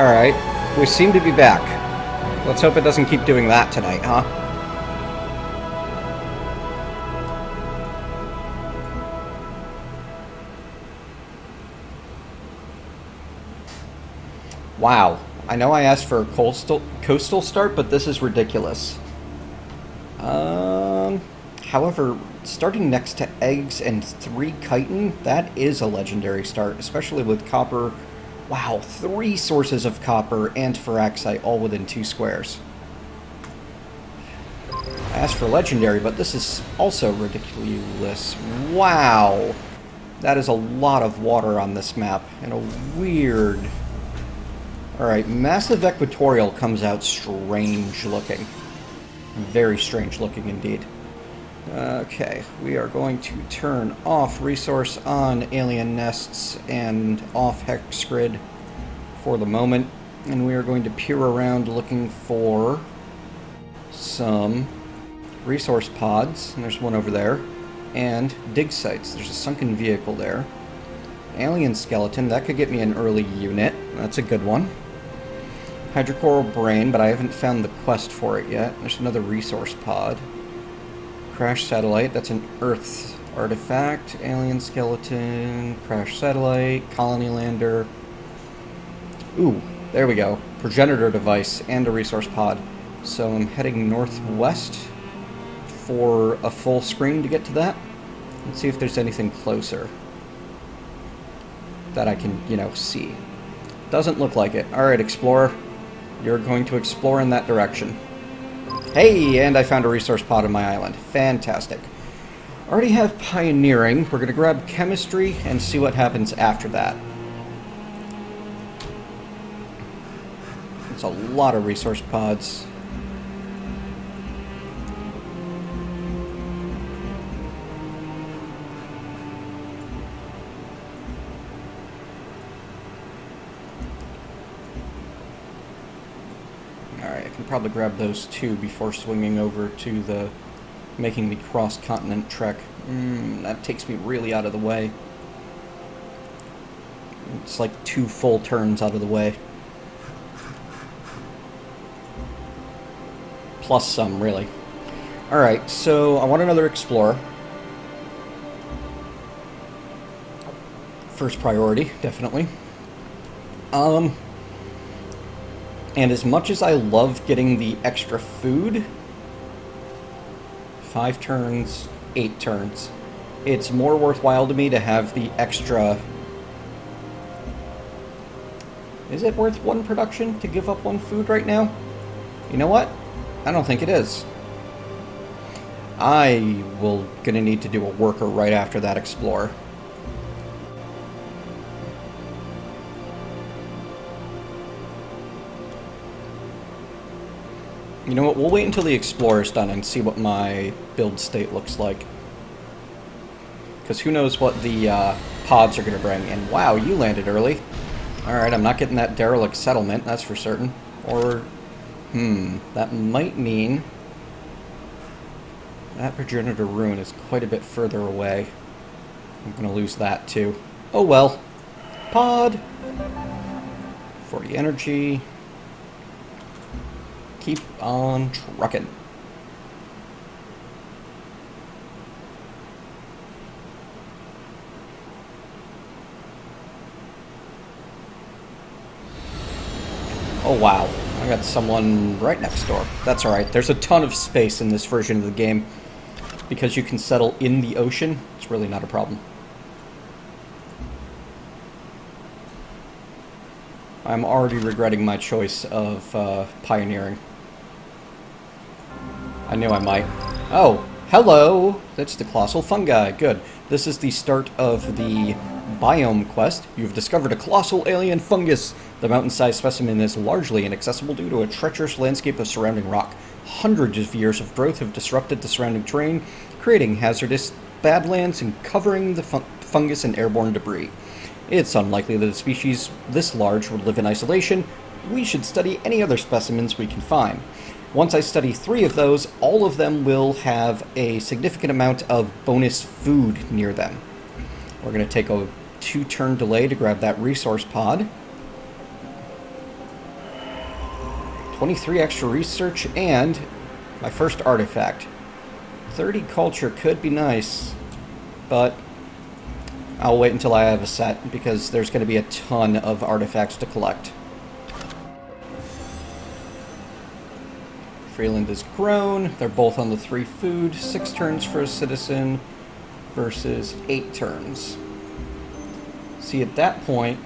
Alright, we seem to be back. Let's hope it doesn't keep doing that tonight, huh? Wow. I know I asked for a coastal start, but this is ridiculous. However, starting next to eggs and 3 chitin, that is a legendary start, especially with copper. Wow, 3 sources of copper and ferraxite all within 2 squares. I asked for legendary, but this is also ridiculous. Wow! That is a lot of water on this map, and a weird... Alright, Massive Equatorial comes out strange looking. Very strange looking indeed. Okay, we are going to turn off resource on alien nests and off hex grid for the moment, and we are going to peer around looking for some resource pods, and there's one over there, and dig sites. There's a sunken vehicle there. Alien skeleton, that could get me an early unit. That's a good one. Hydrocoral brain, but I haven't found the quest for it yet. There's another resource pod. Crash satellite, that's an Earth artifact. Alien skeleton, crash satellite, colony lander. Ooh, there we go. Progenitor device and a resource pod. So I'm heading northwest for a full screen to get to that. Let's see if there's anything closer that I can, you know, see. Doesn't look like it. Alright, Explorer. You're going to explore in that direction. Hey, and I found a resource pod on my island. Fantastic. Already have pioneering. We're going to grab chemistry and see what happens after that. It's a lot of resource pods. Alright, I can probably grab those 2 before swinging over to the making the cross-continent trek. That takes me really out of the way. It's like 2 full turns out of the way. Plus some, really. Alright, so I want another explorer. First priority, definitely. And as much as I love getting the extra food, 5 turns, 8 turns, it's more worthwhile to me to have the extra... Is it worth 1 production to give up 1 food right now? You know what? I don't think it is. I will gonna need to do a worker right after that explorer. You know what, we'll wait until the explorer's done and see what my build state looks like. Because who knows what the pods are going to bring. And wow, you landed early. Alright, I'm not getting that derelict settlement, that's for certain. Or, that might mean that progenitor ruin is quite a bit further away. I'm going to lose that too. Oh well. Pod! 40 energy. Keep on trucking. Oh wow, I got someone right next door. That's alright, there's a ton of space in this version of the game. Because you can settle in the ocean, it's really not a problem. I'm already regretting my choice of pioneering. I knew I might. Oh, hello! That's the colossal fungi. Good. This is the start of the biome quest. You've discovered a colossal alien fungus. The mountain-sized specimen is largely inaccessible due to a treacherous landscape of surrounding rock. Hundreds of years of growth have disrupted the surrounding terrain, creating hazardous badlands and covering the fungus in airborne debris. It's unlikely that a species this large would live in isolation. We should study any other specimens we can find. Once I study 3 of those, all of them will have a significant amount of bonus food near them. We're going to take a 2-turn delay to grab that resource pod. 23 extra research and my first artifact. 30 culture could be nice, but I'll wait until I have a set because there's going to be a ton of artifacts to collect. Freeland is grown. They're both on the 3 food. 6 turns for a citizen versus 8 turns. See, at that point,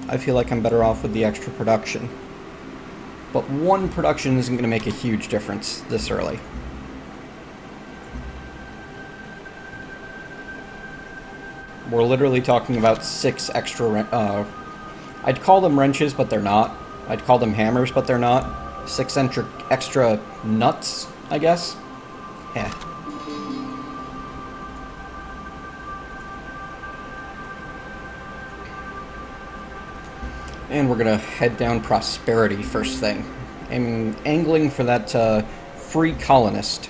I feel like I'm better off with the extra production. But 1 production isn't going to make a huge difference this early. We're literally talking about 6 extra... I'd call them wrenches, but they're not. I'd call them hammers, but they're not. 6 extra nuts, I guess. Yeah. And we're gonna head down Prosperity first thing. I'm angling for that free colonist,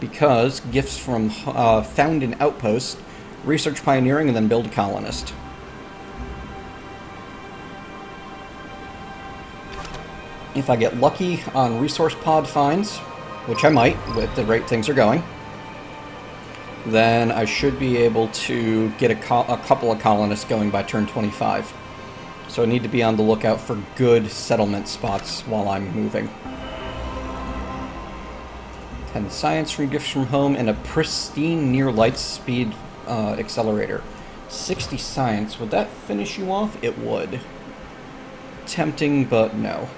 because gifts from found in outposts, research pioneering, and then build a colonist. If I get lucky on resource pod finds, which I might with the rate things are going, then I should be able to get a couple of colonists going by turn 25. So I need to be on the lookout for good settlement spots while I'm moving. 10 science from gifts from home and a pristine near light speed accelerator. 60 science. Would that finish you off? It would. Tempting, but no.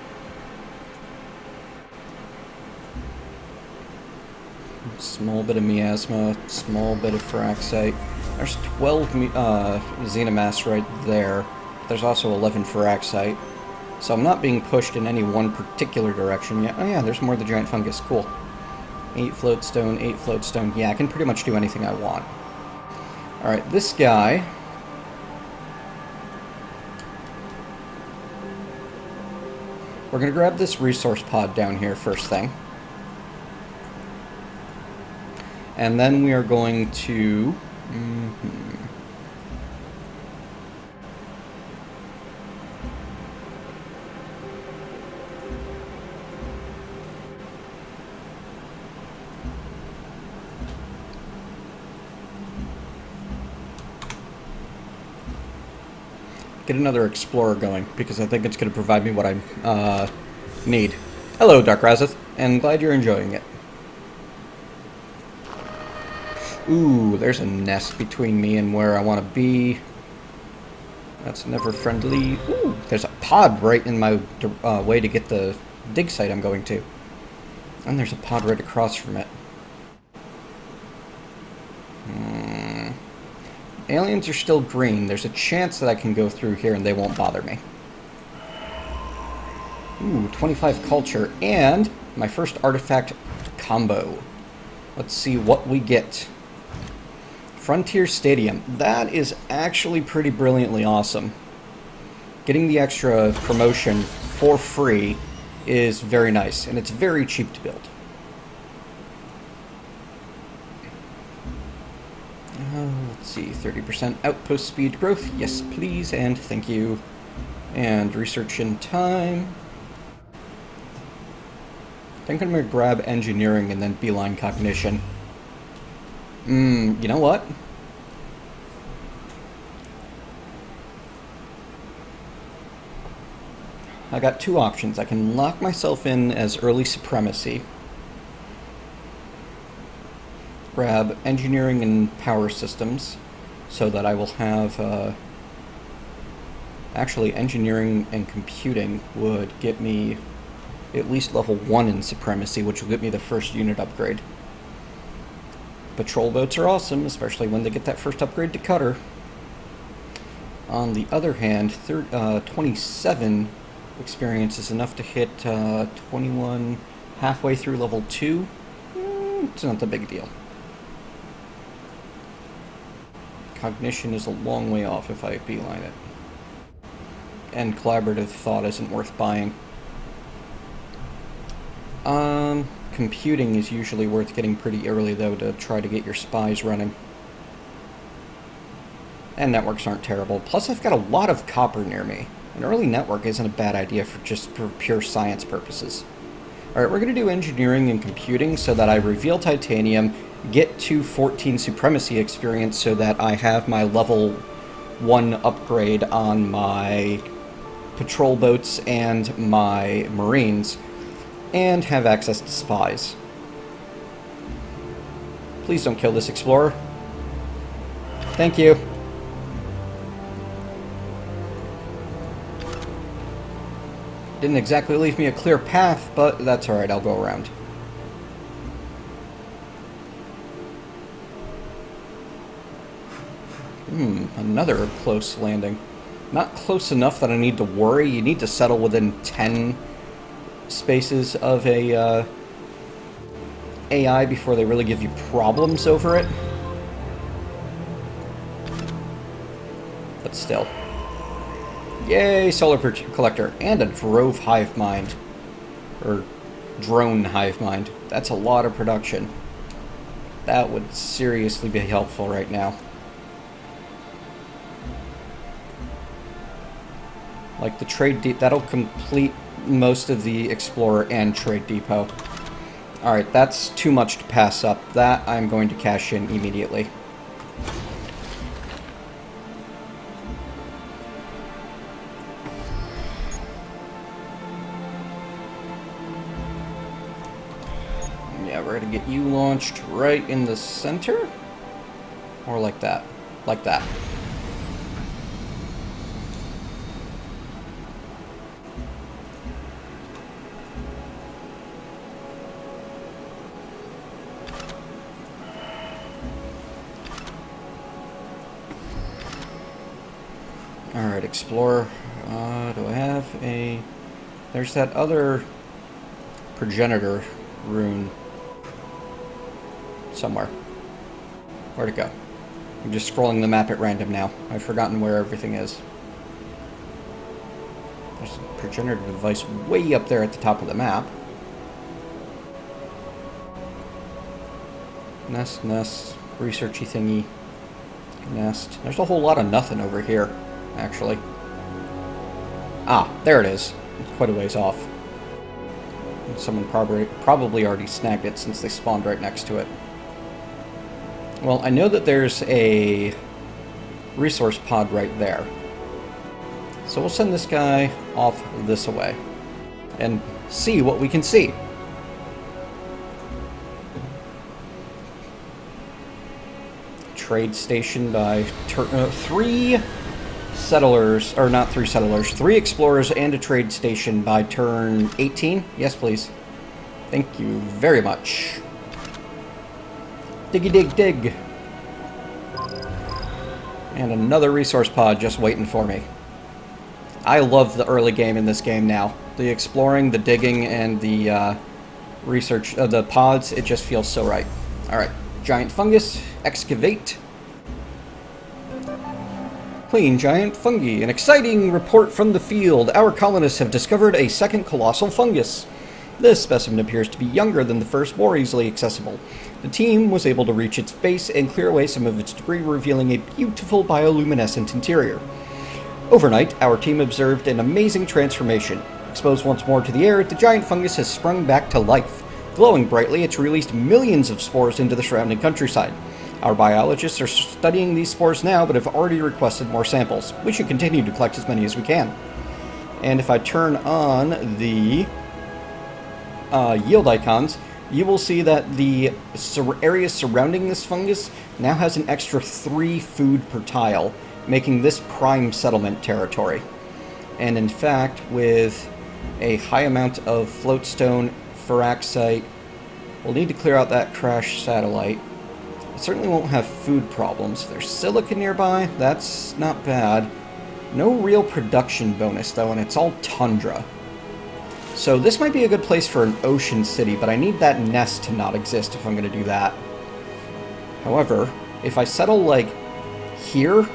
Small bit of miasma, small bit of Firaxite. There's 12 Xenamass right there. There's also 11 Firaxite. So I'm not being pushed in any one particular direction yet. Oh yeah, there's more of the giant fungus. Cool. 8 floatstone, 8 floatstone. Yeah, I can pretty much do anything I want. Alright, this guy... We're going to grab this resource pod down here first thing. And then we are going to... get another explorer going, because I think it's going to provide me what I need. Hello, Dark Razeth, and glad you're enjoying it. Ooh, there's a nest between me and where I want to be. That's never friendly. Ooh, there's a pod right in my way to get the dig site I'm going to. And there's a pod right across from it. Aliens are still green. There's a chance that I can go through here and they won't bother me. Ooh, 25 culture and my first artifact combo. Let's see what we get. Frontier Stadium. That is actually pretty brilliantly awesome. Getting the extra promotion for free is very nice, and it's very cheap to build. Let's see, 30% outpost speed growth. Yes, please, and thank you. And research in time. I think I'm going to grab engineering and then beeline cognition. You know what? I got 2 options. I can lock myself in as early supremacy. Grab engineering and power systems so that I will have... actually, engineering and computing would get me at least level 1 in supremacy, which will get me the first unit upgrade. Patrol boats are awesome, especially when they get that first upgrade to cutter. On the other hand, 27 experience is enough to hit 21 halfway through level 2. It's not a big deal. Cognition is a long way off if I beeline it. And collaborative thought isn't worth buying. Computing is usually worth getting pretty early, though, to try to get your spies running. And networks aren't terrible. Plus, I've got a lot of copper near me. An early network isn't a bad idea for pure science purposes. Alright, we're going to do engineering and computing so that I reveal titanium, get to 14 supremacy experience so that I have my level 1 upgrade on my patrol boats and my marines, and have access to spies. Please don't kill this explorer. Thank you. Didn't exactly leave me a clear path, but that's alright, I'll go around. Another close landing. Not close enough that I need to worry. You need to settle within 10 spaces of a AI before they really give you problems over it. But still. Yay, solar collector. And a drove hive mind. Or drone hive mind. That's a lot of production. That would seriously be helpful right now. Like the trade depot, that'll complete most of the explorer and trade depot. Alright, that's too much to pass up. That I'm going to cash in immediately. Yeah, we're going to get you launched right in the center. Or like that. Like that. Alright, Explorer. Do I have a... There's that other progenitor rune somewhere. Where'd it go? I'm just scrolling the map at random now. I've forgotten where everything is. There's a progenitor device way up there at the top of the map. Nest, researchy thingy. Nest. There's a whole lot of nothing over here, actually. Ah, there it is. It's quite a ways off. Someone probably already snagged it since they spawned right next to it. Well, I know that there's a resource pod right there. So we'll send this guy off this way and see what we can see. Trade station by three settlers, or not three settlers, 3 explorers and a trade station by turn 18. Yes, please. Thank you very much. Diggy dig dig. And another resource pod just waiting for me. I love the early game in this game now. The exploring, the digging, and the research, the pods, it just feels so right. Alright, giant fungus, excavate. Clean giant fungi. An exciting report from the field. Our colonists have discovered a second colossal fungus. This specimen appears to be younger than the first, more easily accessible. The team was able to reach its base and clear away some of its debris, revealing a beautiful bioluminescent interior. Overnight, our team observed an amazing transformation. Exposed once more to the air, the giant fungus has sprung back to life. Glowing brightly, it's released millions of spores into the surrounding countryside. Our biologists are studying these spores now, but have already requested more samples. We should continue to collect as many as we can. And if I turn on the yield icons, you will see that the area surrounding this fungus now has an extra 3 food per tile, making this prime settlement territory. And in fact, with a high amount of floatstone, ferraxite, we'll need to clear out that crashed satellite. Certainly won't have food problems. There's silica nearby. That's not bad. No real production bonus, though, and it's all tundra. So this might be a good place for an ocean city, but I need that nest to not exist if I'm going to do that. However, if I settle, like, here,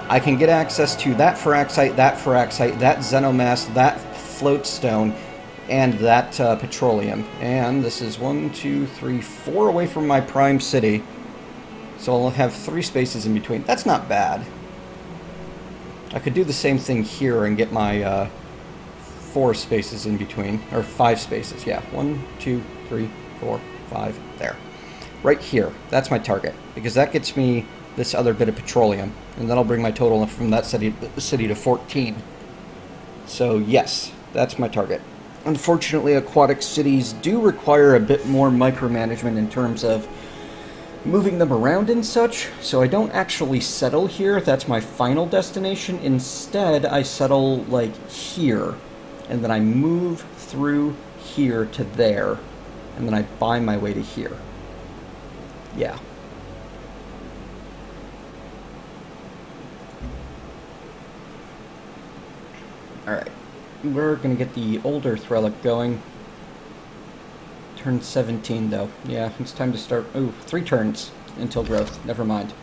I can get access to that ferraxite, that xenomass, that floatstone, and that petroleum. And this is 1, 2, 3, 4 away from my prime city. So I'll have 3 spaces in between. That's not bad. I could do the same thing here and get my 4 spaces in between, or 5 spaces, yeah. 1, 2, 3, 4, 5, there. Right here, that's my target, because that gets me this other bit of petroleum, and that'll bring my total from that city to 14. So yes, that's my target. Unfortunately, aquatic cities do require a bit more micromanagement in terms of moving them around and such, so I don't actually settle here. That's my final destination. Instead, I settle, like, here, and then I move through here to there, and then I buy my way to here. Yeah. Alright. We're gonna get the old earth relic going. Turn 17, though. Yeah, it's time to start... Ooh, 3 turns until growth. Never mind.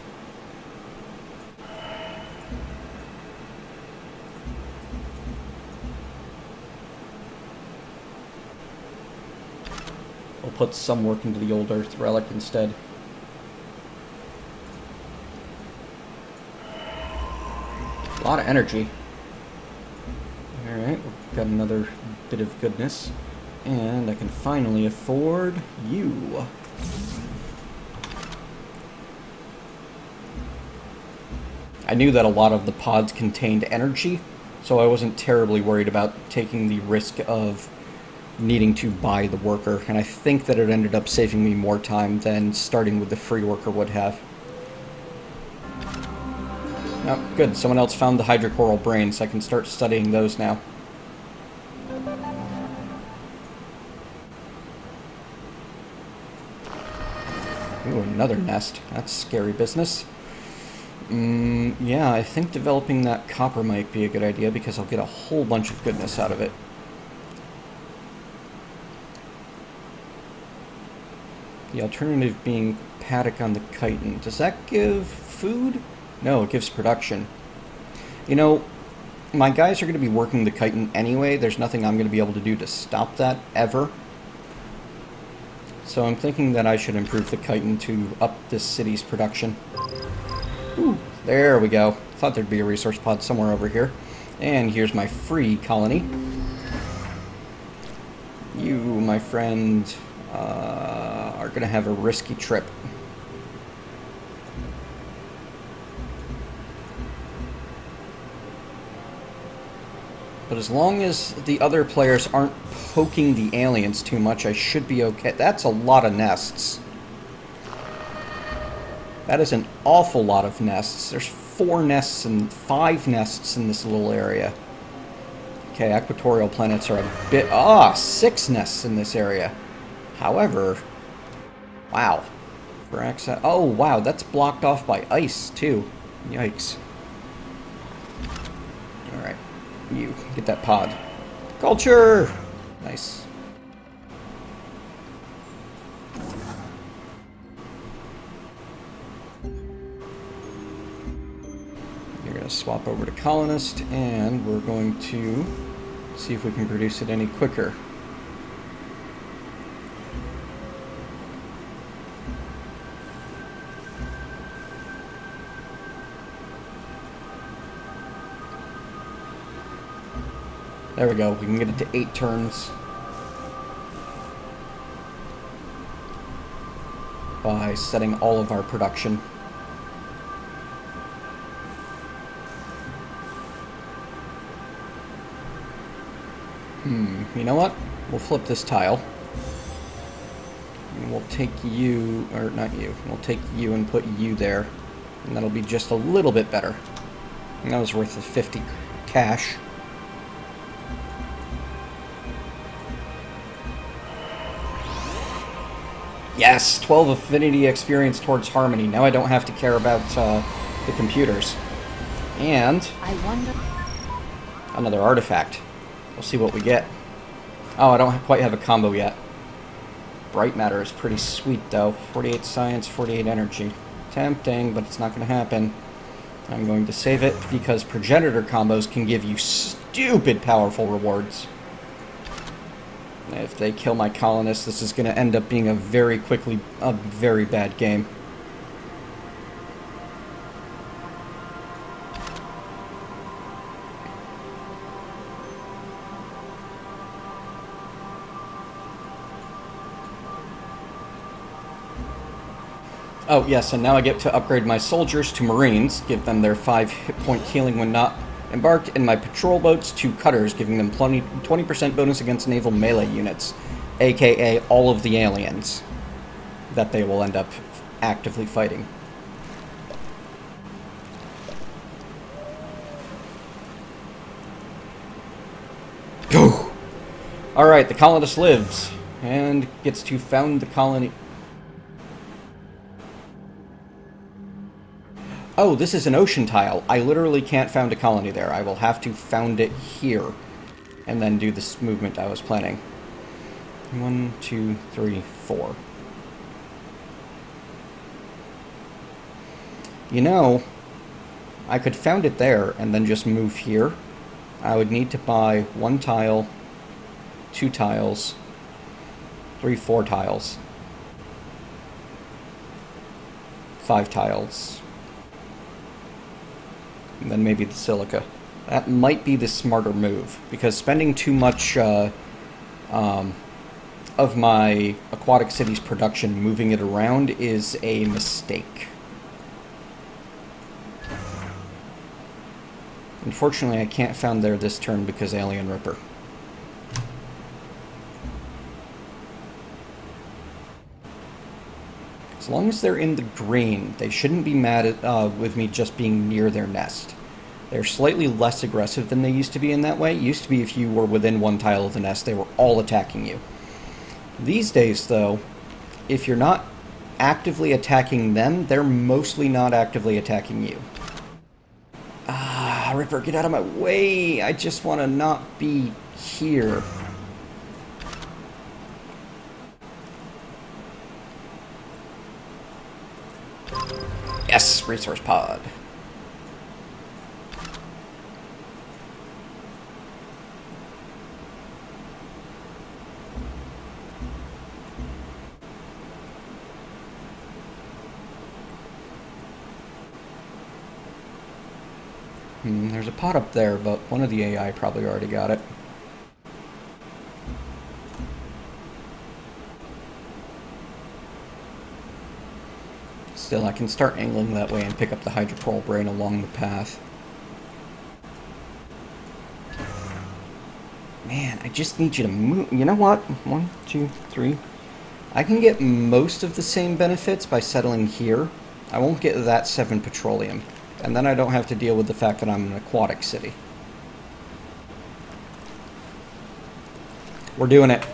We'll put some work into the old earth relic instead. A lot of energy. Alright, we've got another bit of goodness. And I can finally afford you. I knew that a lot of the pods contained energy, so I wasn't terribly worried about taking the risk of needing to buy the worker, and I think that it ended up saving me more time than starting with the free worker would have. Oh, good. Someone else found the hydrocoral brains. I can start studying those now. Ooh, another nest. That's scary business. Yeah, I think developing that copper might be a good idea because I'll get a whole bunch of goodness out of it. The alternative being paddock on the chitin. Does that give food? No, it gives production. You know, my guys are going to be working the chitin anyway. There's nothing I'm going to be able to do to stop that, ever. So I'm thinking that I should improve the chitin to up this city's production. Ooh, there we go. Thought there'd be a resource pod somewhere over here. And here's my free colony. You, my friend, are going to have a risky trip. But as long as the other players aren't poking the aliens too much, I should be okay. That's a lot of nests. That is an awful lot of nests. There's 4 nests and 5 nests in this little area. Okay, equatorial planets are a bit... 6 nests in this area. However... Wow. For access... Oh, wow, that's blocked off by ice, too. Yikes. Alright. You, get that pod. Culture! Nice. You're going to swap over to colonist, and we're going to see if we can produce it any quicker. There we go, we can get it to 8 turns by setting all of our production. You know what? We'll flip this tile. And we'll take you, or not you, we'll take you and put you there. And that'll be just a little bit better. And that was worth the 50 cash. Yes, 12 affinity experience towards harmony. Now I don't have to care about the computers. And I wonder. Another artifact. We'll see what we get. Oh, I don't quite have a combo yet. Bright matter is pretty sweet, though. 48 science, 48 energy. Tempting, but it's not going to happen. I'm going to save it because progenitor combos can give you stupid powerful rewards. If they kill my colonists, this is going to end up being a very bad game. Oh, yes, and now I get to upgrade my soldiers to Marines, give them their 5 hit point healing when not embarked, and my patrol boats to Cutters, giving them 20% bonus against naval melee units, aka all of the aliens that they will end up actively fighting. Alright, the colonist lives, and gets to found the colony. Oh, this is an ocean tile. I literally can't found a colony there. I will have to found it here, and then do this movement I was planning. 1, 2, 3, 4. You know, I could found it there, and then just move here. I would need to buy 1 tile, 2 tiles, 3, 4 tiles, 5 tiles, and then maybe the silica. That might be the smarter move, because spending too much of my Aquatic Cities production moving it around is a mistake. Unfortunately, I can't found there this turn because Alien Ripper. As long as they're in the green, they shouldn't be mad at, with me just being near their nest. They're slightly less aggressive than they used to be in that way. It used to be if you were within 1 tile of the nest, they were all attacking you. These days, though, if you're not actively attacking them, they're mostly not actively attacking you. Ah, Ripper, get out of my way! I just want to not be here. Yes, resource pod. There's a pot up there, but one of the AI probably already got it. Still, I can start angling that way and pick up the hydropearl brain along the path. Man, I just need you to move. You know what? 1, 2, 3. I can get most of the same benefits by settling here. I won't get that 7 petroleum. And then I don't have to deal with the fact that I'm an aquatic city. We're doing it.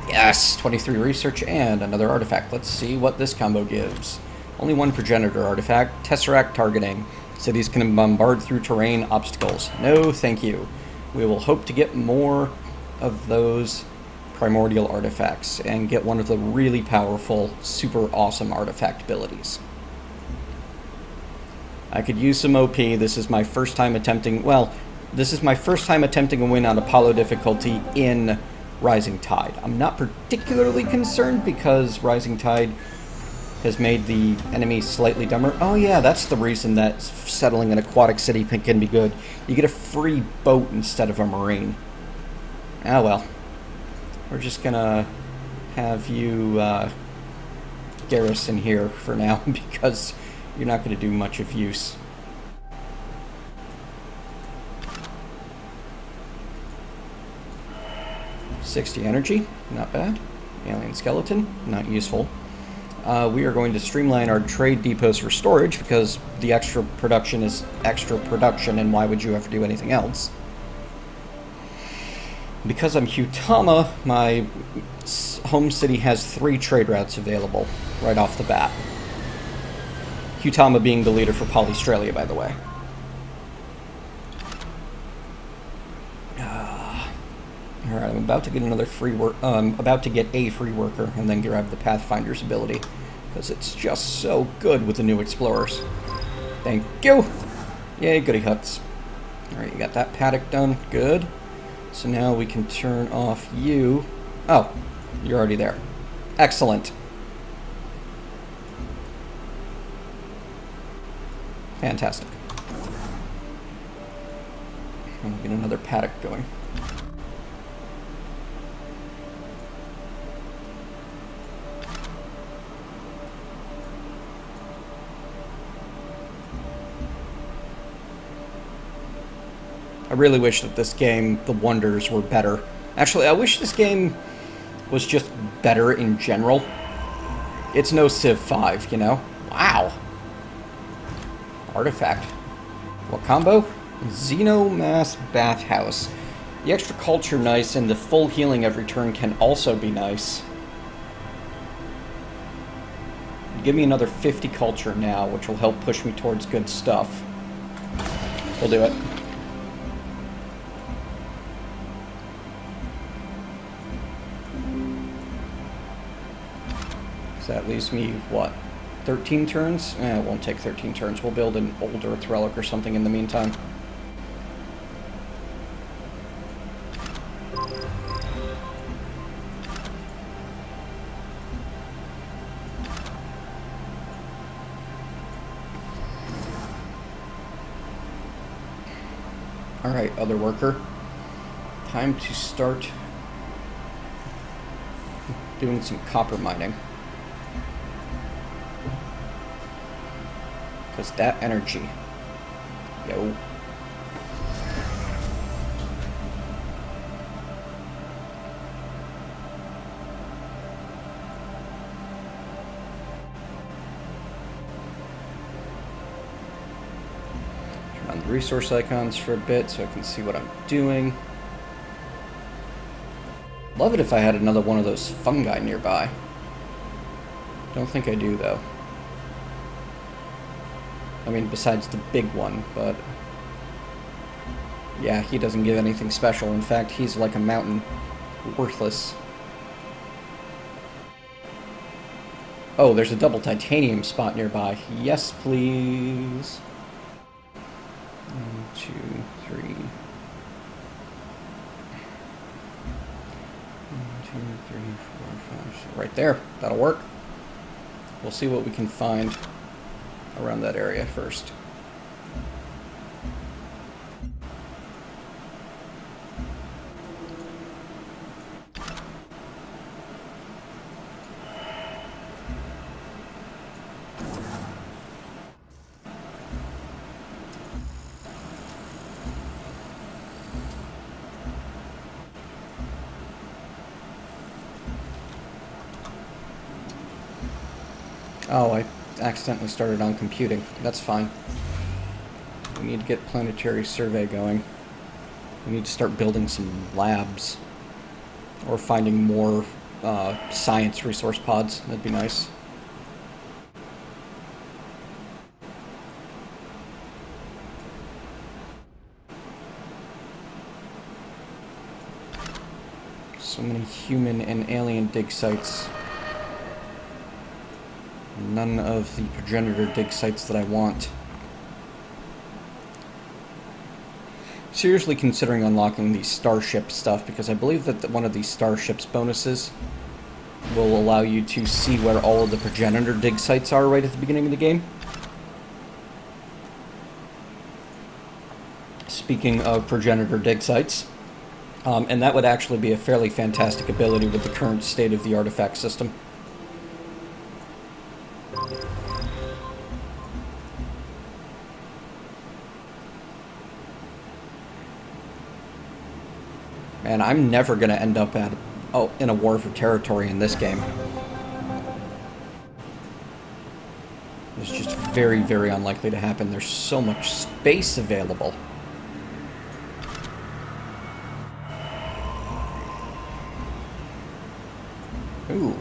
Yes, 23 research and another artifact. Let's see what this combo gives. Only 1 progenitor artifact. Tesseract targeting. Cities can bombard through terrain obstacles. No, thank you. We will hope to get more of those primordial artifacts and get one of the really powerful, super awesome artifact abilities. I could use some OP. This is my first time attempting, well, this is my first time attempting a win on Apollo difficulty in Rising Tide. I'm not particularly concerned because Rising Tide has made the enemy slightly dumber. Oh yeah, that's the reason that settling an aquatic city can be good. You get a free boat instead of a marine. Ah well. We're just gonna have you garrison here for now because you're not going to do much of use. $60 energy, not bad. Alien skeleton, not useful. We are going to streamline our trade depots for storage because the extra production is extra production, and why would you ever do anything else? Because I'm Hutama, my home city has 3 trade routes available right off the bat. Hutama being the leader for Polystralia, by the way. Alright, I'm about to get another free work. About to get a free worker, and then grab the Pathfinder's ability, because it's just so good with the new explorers. Thank you. Yay, goody huts. Alright, you got that paddock done. Good. So now we can turn off you. Oh, you're already there. Excellent. Fantastic. And we'll get another paddock going. I really wish that this game, the wonders, were better. Actually, I wish this game was just better in general. It's no Civ 5, you know? Wow. Artifact. What combo? Xenomass Bathhouse. The extra culture nice, and the full healing every turn can also be nice. Give me another 50 culture now, which will help push me towards good stuff. We'll do it. So that leaves me, what, 13 turns? It won't take 13 turns. We'll build an old earth relic or something in the meantime. Alright, other worker. Time to start doing some copper mining. Because that energy. Yo. Turn on the resource icons for a bit so I can see what I'm doing. Love it if I had another one of those fungi nearby. Don't think I do, though. I mean, besides the big one, but... yeah, he doesn't give anything special. In fact, he's like a mountain. Worthless. Oh, there's a double titanium spot nearby. Yes, please. 1, 2, 3. 1, 2, 3, 4, 5, 6. Right there. That'll work. We'll see what we can find around that area first. Oh, I accidentally started on computing. That's fine. We need to get planetary survey going. We need to start building some labs. Or finding more science resource pods. That'd be nice. So many human and alien dig sites. None of the progenitor dig sites that I want. Seriously considering unlocking the starship stuff, because I believe that one of these starships bonuses will allow you to see where all of the progenitor dig sites are right at the beginning of the game. Speaking of progenitor dig sites, and that would actually be a fairly fantastic ability with the current state of the artifact system. And I'm never going to end up at in a war for territory in this game. It's just very, very unlikely to happen. There's so much space available. Ooh.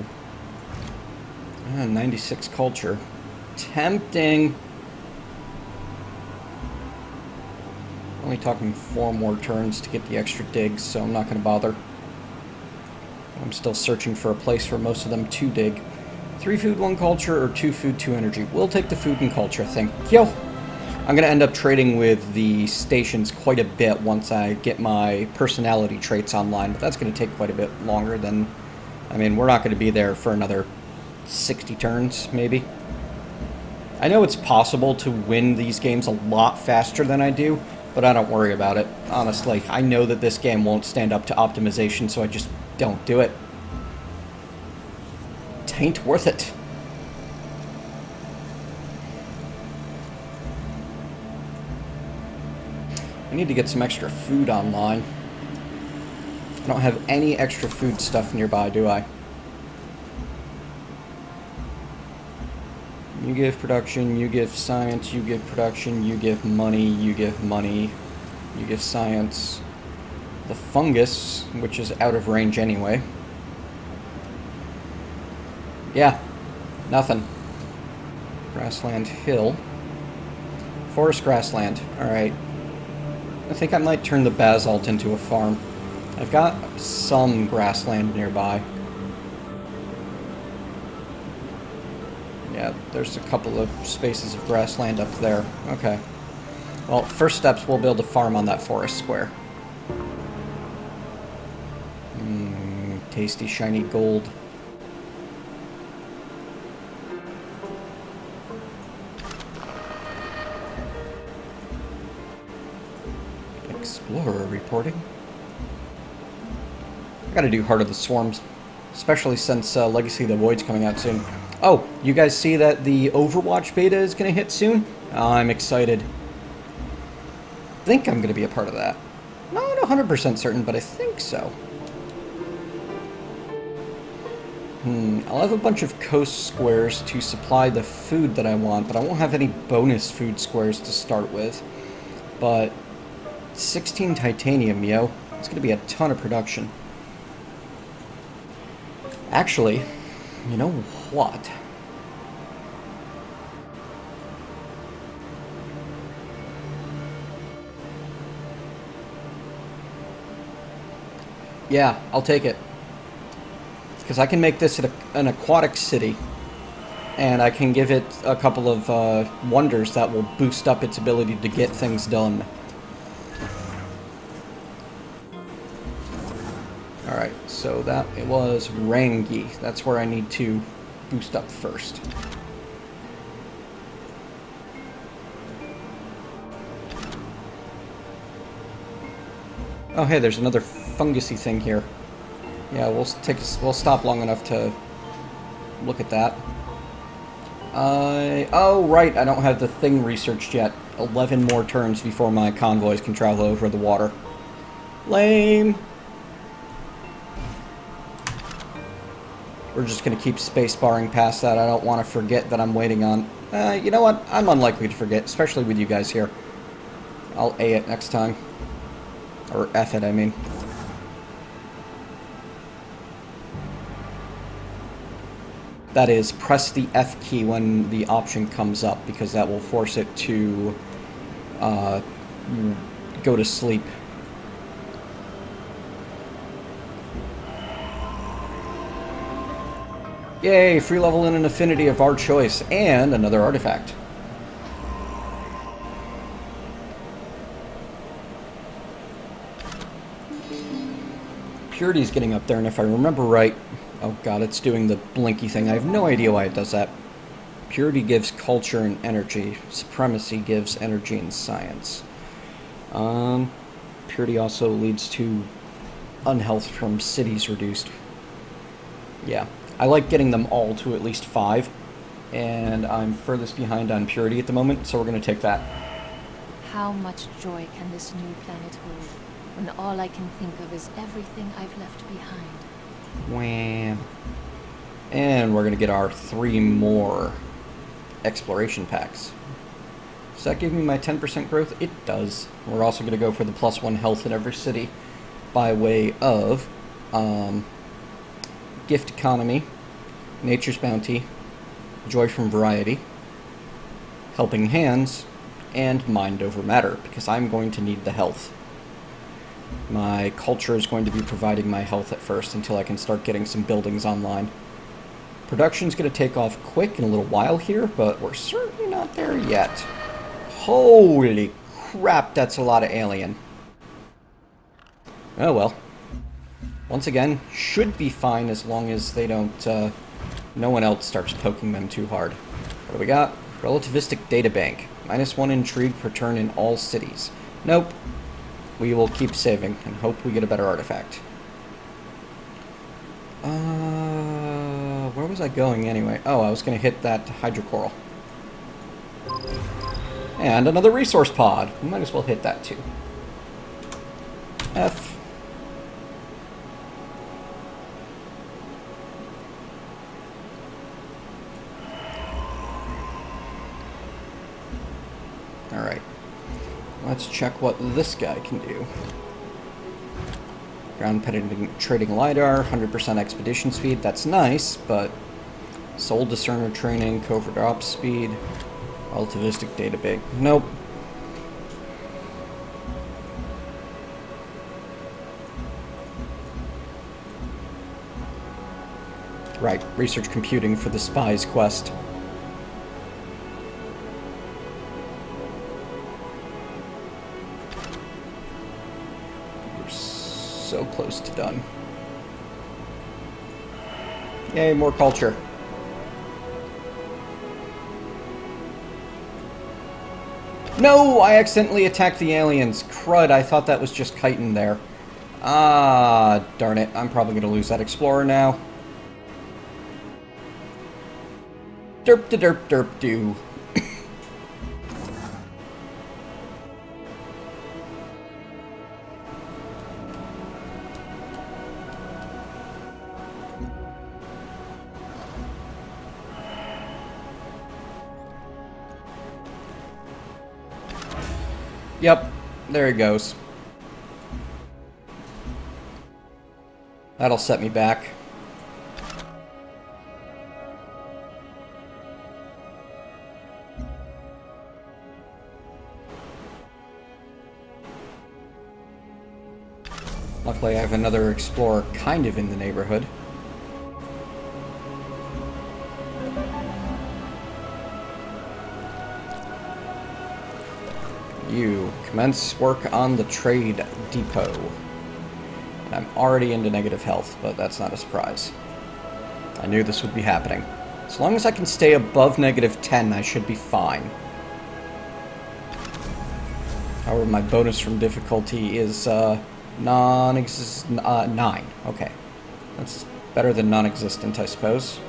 96 culture. Tempting. Only talking 4 more turns to get the extra digs, so I'm not going to bother. I'm still searching for a place for most of them to dig. 3 food, 1 culture, or 2 food, 2 energy. We'll take the food and culture thing. Yo! I'm going to end up trading with the stations quite a bit once I get my personality traits online, but that's going to take quite a bit longer than... I mean, we're not going to be there for another 60 turns, maybe. I know it's possible to win these games a lot faster than I do, but I don't worry about it, honestly. I know that this game won't stand up to optimization, so I just don't do it. Tain't worth it. I need to get some extra food online. I don't have any extra food stuff nearby, do I? You give production, you give science, you give production, you give money, you give money, you give science. The fungus, which is out of range anyway. Yeah, nothing. Grassland hill. Forest grassland, alright. I think I might turn the basalt into a farm. I've got some grassland nearby. Yeah, there's a couple of spaces of grassland up there. Okay. Well, first steps, we'll build a farm on that forest square. Tasty, shiny gold. Explorer reporting. I gotta do Heart of the Swarms, especially since Legacy of the Void's coming out soon. Oh, you guys see that the Overwatch beta is gonna hit soon? I'm excited. I think I'm gonna be a part of that. Not 100% certain, but I think so. I'll have a bunch of coast squares to supply the food that I want, but I won't have any bonus food squares to start with. But 16 titanium, yo. It's gonna be a ton of production. Actually, you know what? Yeah, I'll take it. Because I can make this an aquatic city. And I can give it a couple of wonders that will boost up its ability to get things done. Alright, so that it was Rangi. That's where I need to boost up first. Oh hey, there's another fungusy thing here. Yeah, we'll stop long enough to look at that. Oh right, I don't have the thing researched yet. 11 more turns before my convoys can travel over the water. Lame. We're just going to keep spacebarring past that. I don't want to forget that I'm waiting on... you know what? I'm unlikely to forget, especially with you guys here. I'll A it next time. Or F it, I mean. That is, press the F key when the option comes up, because that will force it to go to sleep. Yay, free level in an affinity of our choice, and another artifact. Purity's getting up there, and if I remember right... Oh god, it's doing the blinky thing. I have no idea why it does that. Purity gives culture and energy. Supremacy gives energy and science. Purity also leads to unhealth from cities reduced. Yeah. I like getting them all to at least 5, and I'm furthest behind on Purity at the moment, so we're going to take that. How much joy can this new planet hold, when all I can think of is everything I've left behind? Wham. And we're going to get our 3 more exploration packs. Does that give me my 10% growth? It does. We're also going to go for the +1 health in every city by way of... Gift Economy, Nature's Bounty, Joy from Variety, Helping Hands, and Mind Over Matter, because I'm going to need the health. My culture is going to be providing my health at first until I can start getting some buildings online. Production's going to take off quick in a little while here, but we're certainly not there yet. Holy crap, that's a lot of alien. Oh well. Once again, should be fine as long as they don't, no one else starts poking them too hard. What do we got? Relativistic Data Bank. -1 intrigue per turn in all cities. Nope. We will keep saving and hope we get a better artifact. Where was I going anyway? Oh, I was going to hit that hydrocoral. And another resource pod. We might as well hit that too. F. Alright. Let's check what this guy can do. Ground penetrating LiDAR, 100% expedition speed. That's nice, but soul discerner training, covert ops speed, relativistic data big. Nope. Right, research computing for the spy's quest. We're so close to done. Yay, more culture. No, I accidentally attacked the aliens. Crud, I thought that was just chitin there. Ah, darn it. I'm probably going to lose that explorer now. Derp to derp derp do. Yep, there he goes. That'll set me back. Luckily I have another explorer kind of in the neighborhood. You commence work on the trade depot. And I'm already into negative health, but that's not a surprise. I knew this would be happening. As long as I can stay above negative 10, I should be fine. However, my bonus from difficulty is 9. Okay. That's better than non-existent, I suppose.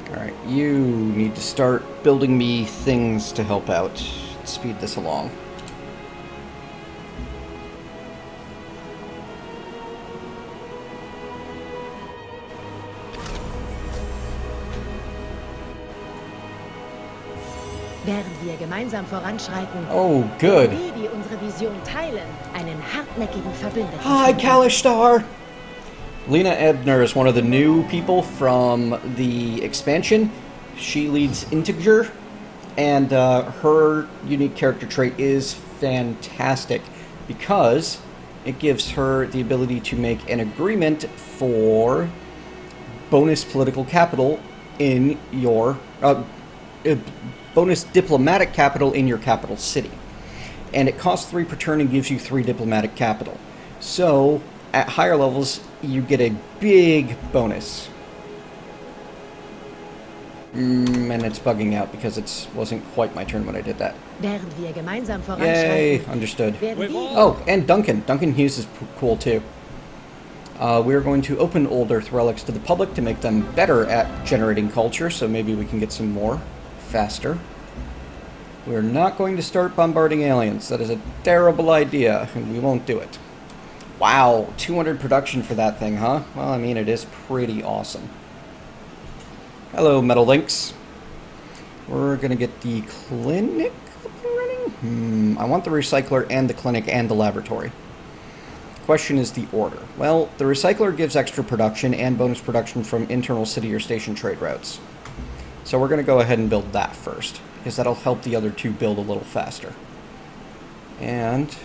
Alright, you need to start building me things to help out. Speed this along. Während wir gemeinsam voranschreiten, Oh, good. die unsere Vision teilen, einen hartnäckigen Verbündeten. Hi, Kalishtar! Lena Ebner is one of the new people from the expansion. She leads Integer, and her unique character trait is fantastic because it gives her the ability to make an agreement for bonus political capital in your... bonus diplomatic capital in your capital city. And it costs 3 per turn and gives you 3 diplomatic capital. So, at higher levels, you get a big bonus. And it's bugging out because it wasn't quite my turn when I did that. Während wir gemeinsam Yay, voranschreiten, understood. werden Oh, and Duncan. Duncan Hughes is cool too. We're going to open old Earth relics to the public to make them better at generating culture, so maybe we can get some more faster. We're not going to start bombarding aliens. That is a terrible idea, and we won't do it. Wow, 200 production for that thing, huh? Well, I mean, it is pretty awesome. Hello, Metal Links. We're gonna get the clinic up and running? I want the recycler and the clinic and the laboratory. Question is the order. Well, the recycler gives extra production and bonus production from internal city or station trade routes. So we're going to go ahead and build that first, because that'll help the other two build a little faster. And,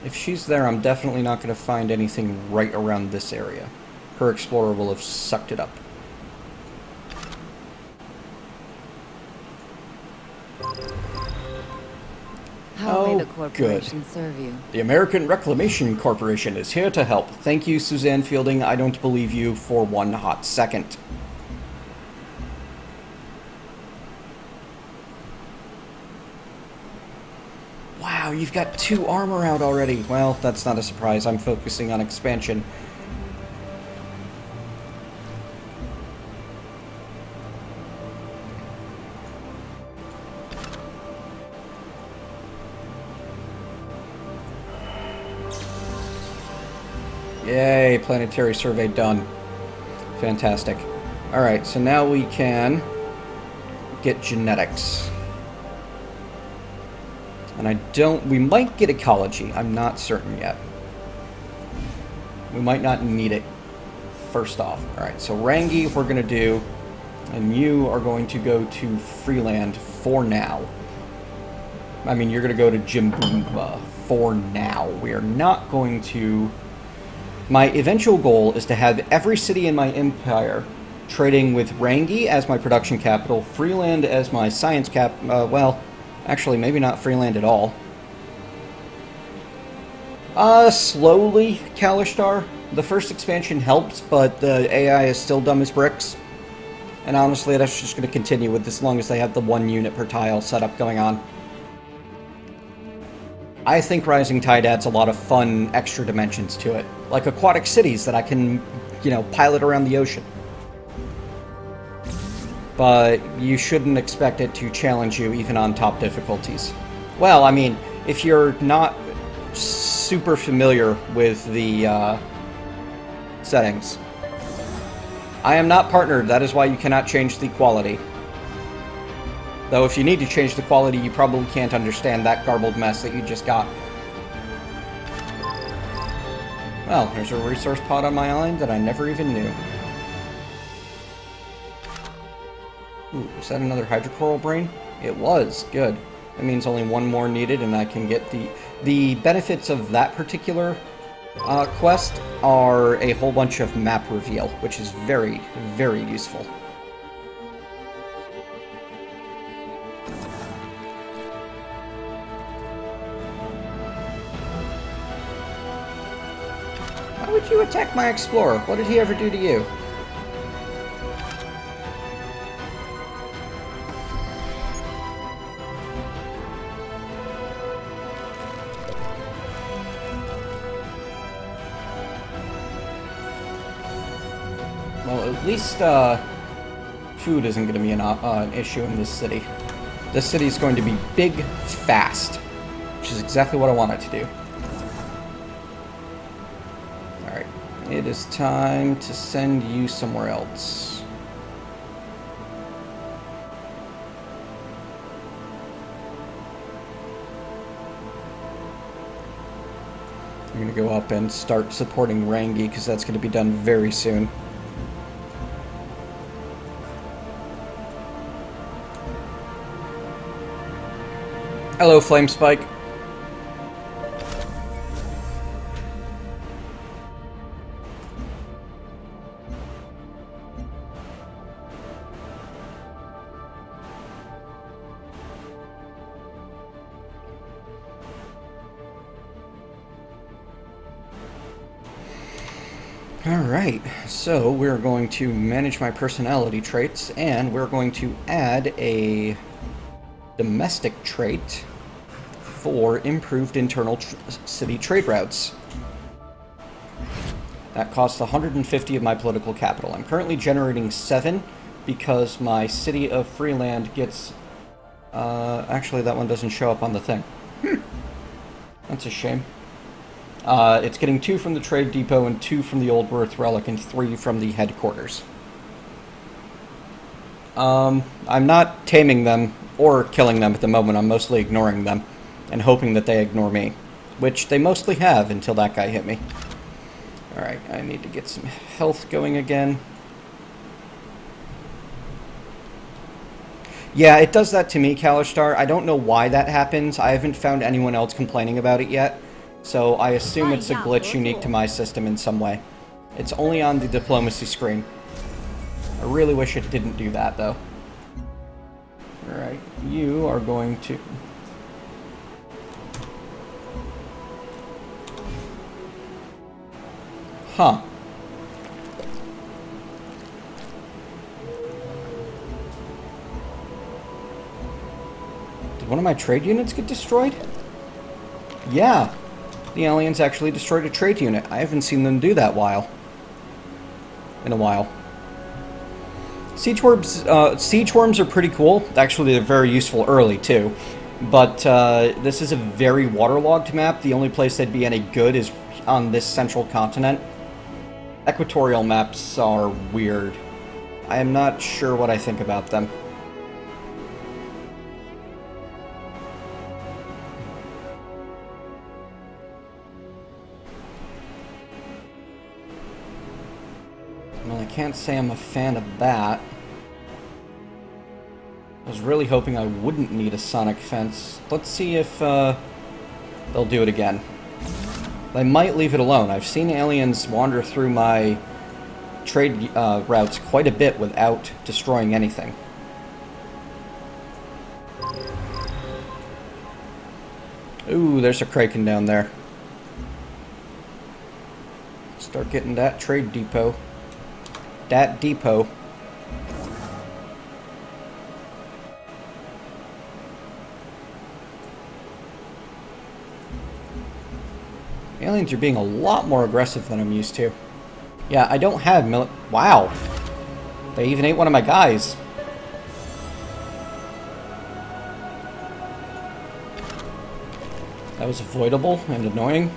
if she's there, I'm definitely not going to find anything right around this area. Her explorer will have sucked it up. How may Oh, the corporation serve you? The American Reclamation Corporation is here to help. Thank you, Suzanne Fielding. I don't believe you for one hot second. Wow, you've got 2 armor out already. Well, that's not a surprise. I'm focusing on expansion. Yay, planetary survey done. Fantastic. Alright, so now we can get genetics. And we might get ecology. I'm not certain yet. We might not need it first off. Alright, so Rangi we're going to do, and you are going to go to Freeland for now. I mean, you're going to go to Jimboomba for now. We are not going to... My eventual goal is to have every city in my empire trading with Rangi as my production capital, Freeland as my science cap... well, actually, maybe not Freeland at all. Slowly, Kalishtar. The first expansion helped, but the AI is still dumb as bricks. And honestly, that's just going to continue with this as long as they have the 1 unit per tile setup going on. I think Rising Tide adds a lot of fun extra dimensions to it. Like aquatic cities that I can, you know, pilot around the ocean. But you shouldn't expect it to challenge you even on top difficulties. Well, I mean, if you're not super familiar with the settings. I am not partnered, that is why you cannot change the quality. Though if you need to change the quality, you probably can't understand that garbled mess that you just got. Well, there's a resource pod on my island that I never even knew. Ooh, was that another hydrocoral brain? It was. Good. That means only 1 more needed, and I can get the benefits of that particular quest are a whole bunch of map reveal, which is very, very useful. Why would you attack my explorer? What did he ever do to you? Well, at least food isn't going to be an issue in this city. This city is going to be big, fast, which is exactly what I want it to do. Alright, it is time to send you somewhere else. I'm going to go up and start supporting Rangi, because that's going to be done very soon. Hello, Flame Spike. Alright, so we're going to manage my personality traits, and we're going to add a domestic trait for improved internal city trade routes. That costs 150 of my political capital. I'm currently generating 7 because my city of Freeland gets... actually, that one doesn't show up on the thing. That's a shame. It's getting 2 from the trade depot and 2 from the Old Earth relic and 3 from the headquarters. I'm not taming them or killing them at the moment. I'm mostly ignoring them and hoping that they ignore me, which they mostly have until that guy hit me. Alright, I need to get some health going again. Yeah, it does that to me, Kalishtar. I don't know why that happens. I haven't found anyone else complaining about it yet, so I assume it's a glitch unique to my system in some way. It's only on the diplomacy screen. I really wish it didn't do that, though. Alright, you are going to... Huh. Did one of my trade units get destroyed? Yeah. The aliens actually destroyed a trade unit. I haven't seen them do that in a while. Siege worms are pretty cool. Actually, they're very useful early, too. But this is a very waterlogged map. The only place they'd be any good is on this central continent. Equatorial maps are weird. I am not sure what I think about them. Well, I can't say I'm a fan of that. I was really hoping I wouldn't need a sonic fence. Let's see if they'll do it again. They might leave it alone. I've seen aliens wander through my trade routes quite a bit without destroying anything. Ooh, there's a Kraken down there. Start getting that trade depot. That depot. Aliens are being a lot more aggressive than I'm used to. Yeah, I don't have wow. They even ate one of my guys. That was avoidable and annoying.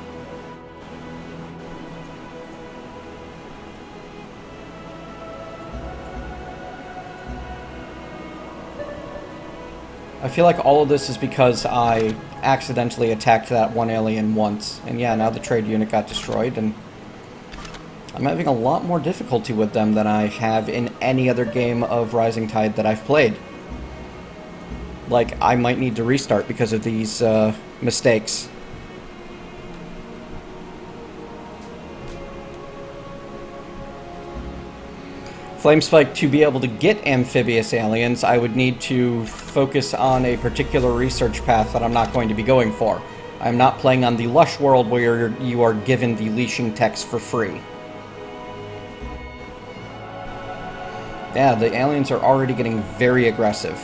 I feel like all of this is because I accidentally attacked that one alien once. And yeah, now the trade unit got destroyed, and I'm having a lot more difficulty with them than I have in any other game of Rising Tide that I've played. Like, I might need to restart because of these mistakes. Flamespike, to be able to get amphibious aliens, I would need to focus on a particular research path that I'm not going to be going for. I'm not playing on the Lush world where you are given the leashing text for free. Yeah, the aliens are already getting very aggressive.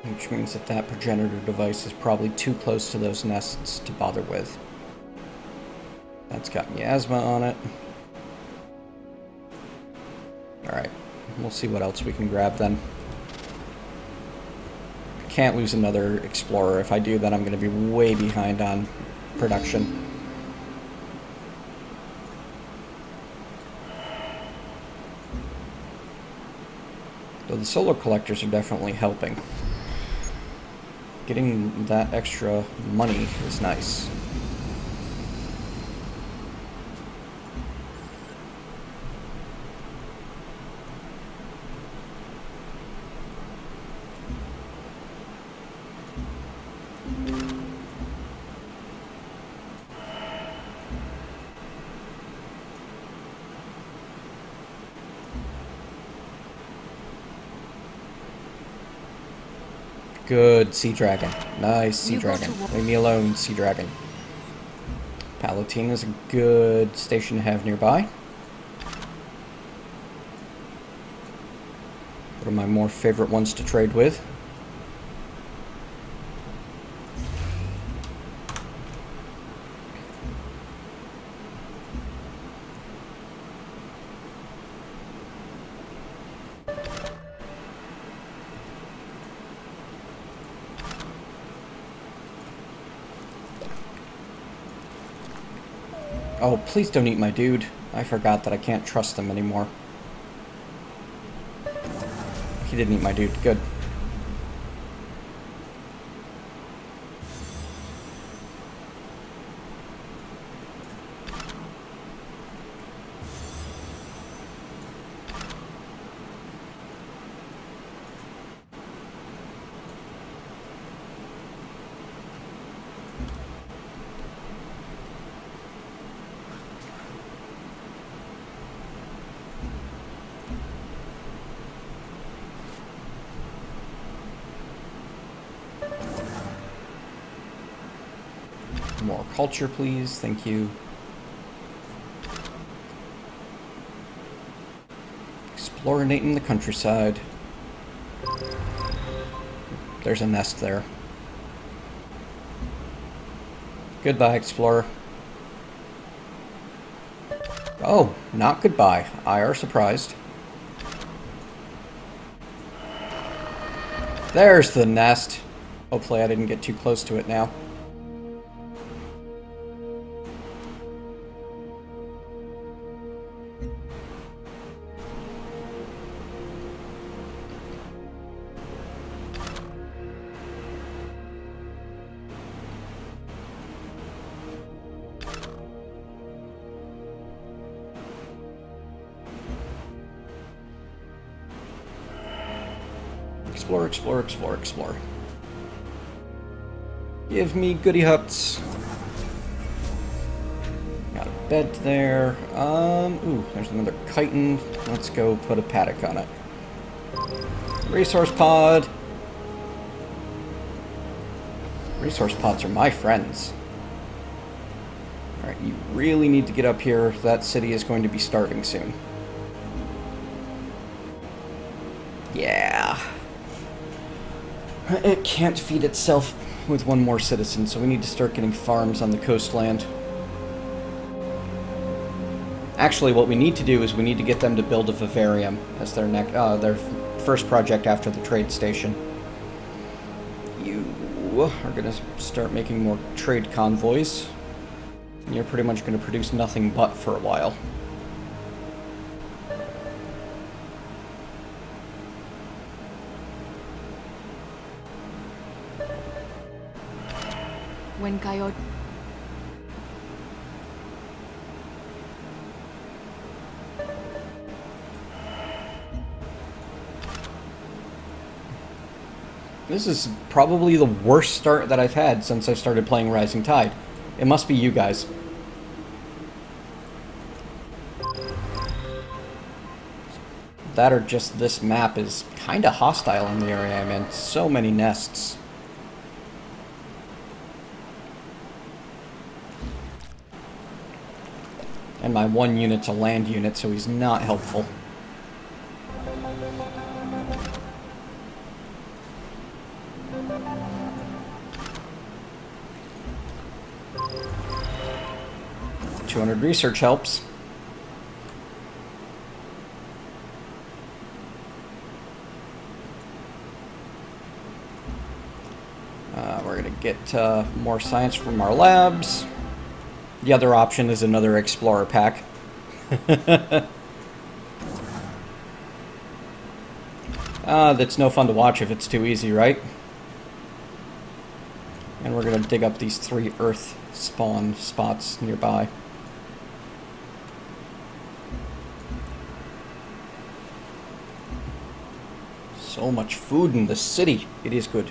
Which means that that progenitor device is probably too close to those nests to bother with. That's got miasma on it. Alright, we'll see what else we can grab then. Can't lose another explorer. If I do, then I'm going to be way behind on production. So the solar collectors are definitely helping. Getting that extra money is nice. Good, Sea Dragon. Nice, Sea Dragon. Leave me alone, Sea Dragon. Palatine is a good station to have nearby. One of my more favorite ones to trade with. Oh, please don't eat my dude. I forgot that I can't trust them anymore. He didn't eat my dude. Good. More culture, please. Thank you. Explorating the countryside. There's a nest there. Goodbye, explorer. Oh, not goodbye. I are surprised. There's the nest. Hopefully I didn't get too close to it now. Explore, explore, explore, explore. Give me goody huts. Got a bed there. Ooh, there's another chitin. Let's go put a paddock on it. Resource pod. Resource pods are my friends. Alright, you really need to get up here. That city is going to be starving soon. Yeah. It can't feed itself with one more citizen, so we need to start getting farms on the coastland. Actually, what we need to do is we need to get them to build a vivarium as their first project after the trade station. You are going to start making more trade convoys. And you're pretty much going to produce nothing but for a while. When Coyote... This is probably the worst start that I've had since I started playing Rising Tide. It must be you guys. That or just this map is kinda hostile in the area I'm in. So many nests. And my one unit's a land unit, so he's not helpful. $200 research helps. We're gonna get more science from our labs. The other option is another explorer pack. That's no fun to watch if it's too easy, right? And we're gonna dig up these 3 earth spawn spots nearby. So much food in the city. It is good.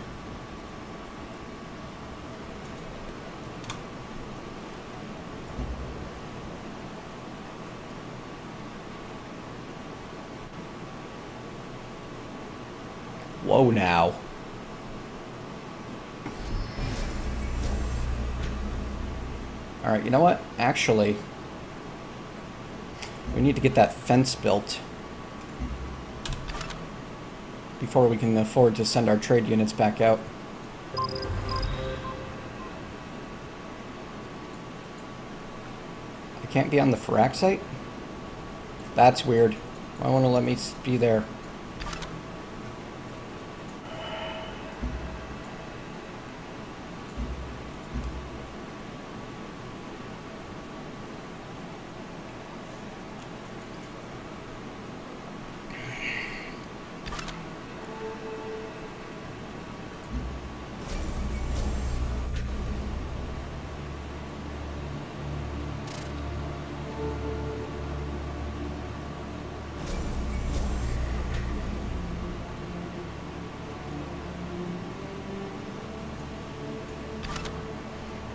Whoa now. Alright, you know what? Actually, we need to get that fence built before we can afford to send our trade units back out. I can't be on the Farak site? That's weird. Why won't it let me be there?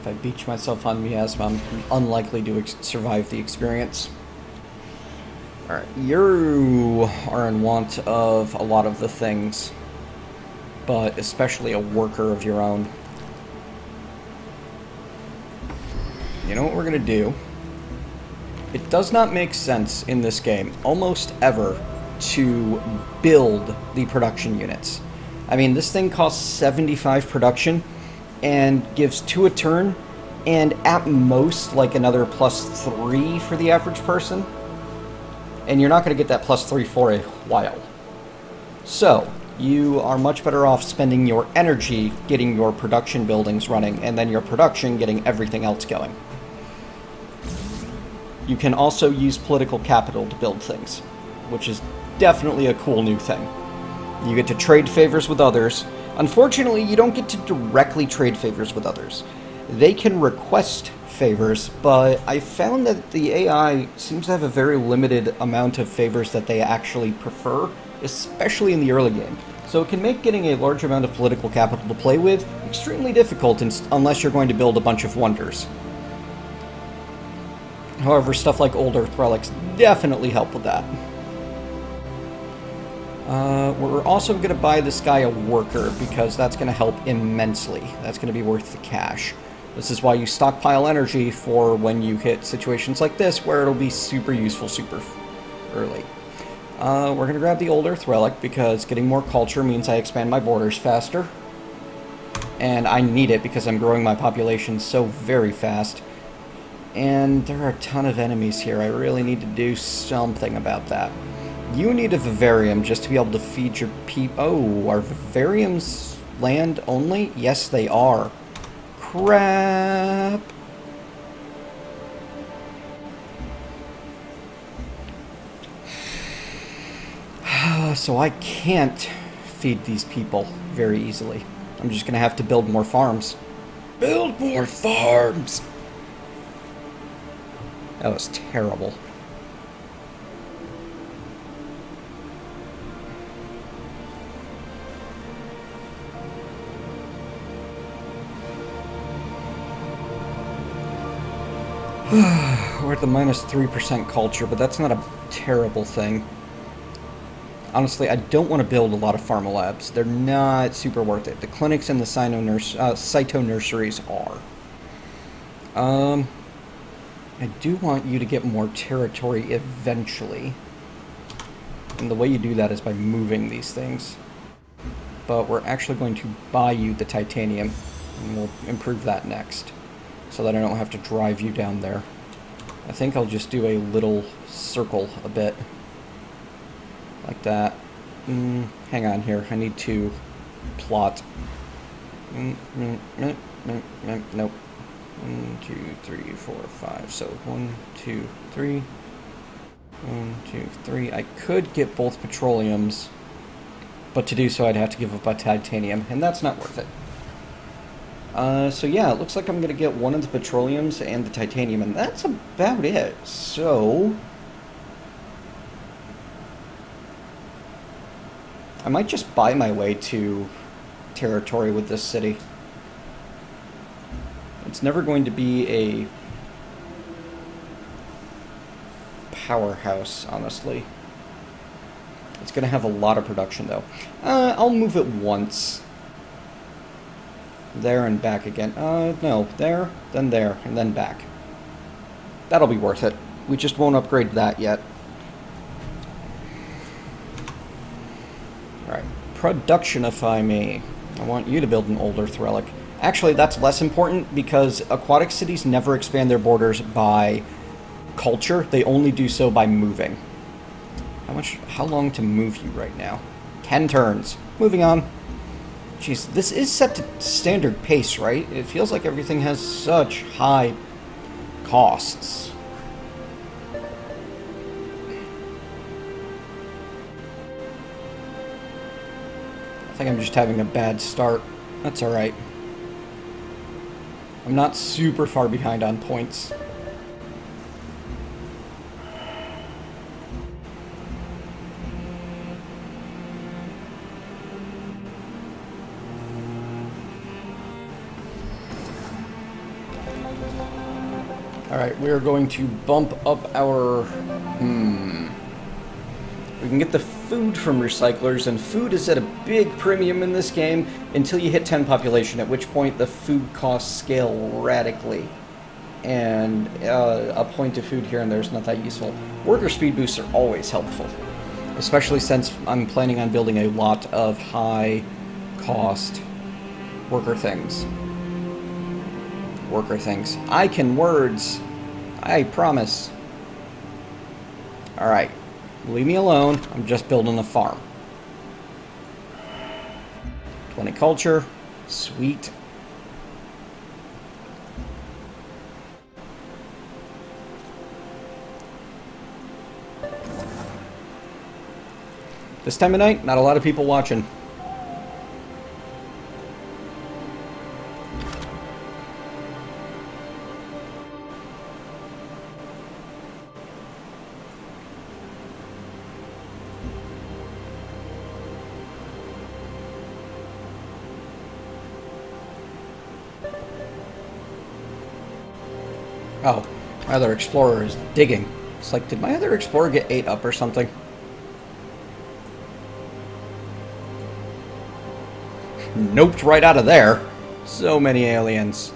If I beach myself on miasma, I'm unlikely to survive the experience. Alright, you are in want of a lot of the things, but especially a worker of your own. you know what we're going to do? It does not make sense in this game, almost ever, to build the production units. I mean, this thing costs 75 production and gives 2 a turn, and at most, like another +3 for the average person. And you're not going to get that +3 for a while. So, you are much better off spending your energy getting your production buildings running, and then your production getting everything else going. You can also use political capital to build things, which is definitely a cool new thing. You get to trade favors with others. Unfortunately, you don't get to directly trade favors with others. They can request favors, but I found that the AI seems to have a very limited amount of favors that they actually prefer, especially in the early game. So it can make getting a large amount of political capital to play with extremely difficult unless you're going to build a bunch of wonders. However, stuff like old Earth relics definitely help with that. We're also going to buy this guy a worker, because that's going to help immensely. That's going to be worth the cash. This is why you stockpile energy for when you hit situations like this, where it'll be super useful super early. We're going to grab the old Earth relic, because getting more culture means I expand my borders faster. And I need it, because I'm growing my population so very fast. And there are a ton of enemies here. I really need to do something about that. You need a vivarium just to be able to feed your people. Oh, are vivariums land only? Yes, they are. Crap. So I can't feed these people very easily. I'm just going to have to build more farms. Build more farms! That was terrible. We're at the -3% culture, but that's not a terrible thing. Honestly, I don't want to build a lot of pharma labs. They're not super worth it. The clinics and the cyto nurseries are. I do want you to get more territory eventually. And the way you do that is by moving these things. But we're actually going to buy you the titanium, and we'll improve that next, so that I don't have to drive you down there. I think I'll just do a little circle a bit. Like that. Hang on here. I need to plot. Nope. 1, 2, 3, 4, 5. So 1, 2, 3. 1, 2, 3. I could get both petroleums, but to do so I'd have to give up my titanium, and that's not worth it. So yeah, it looks like I'm going to get one of the petroleums and the titanium, and that's about it. So I might just buy my way to territory with this city. It's never going to be a powerhouse, honestly. It's going to have a lot of production, though. I'll move it once. There and back again. No. There, and then back. That'll be worth it. We just won't upgrade that yet. Alright. Productionify me. I want you to build an old Earth relic. Actually, that's less important, because aquatic cities never expand their borders by culture. They only do so by moving. How long to move you right now? 10 turns. Moving on. Jeez, this is set to standard pace, right? It feels like everything has such high costs. I think I'm just having a bad start. That's alright. I'm not super far behind on points. Alright, we are going to bump up our... We can get the food from recyclers, and food is at a big premium in this game until you hit 10 population, at which point the food costs scale radically. and a point of food here and there is not that useful. Worker speed boosts are always helpful, especially since I'm planning on building a lot of high-cost worker things. Worker things. I can words. I promise. Alright. Leave me alone. I'm just building a farm. 20 culture. Sweet. This time of night, not a lot of people watching. Oh, my other explorer is digging. It's like, did my other explorer get 8 up or something? Noped right out of there. So many aliens.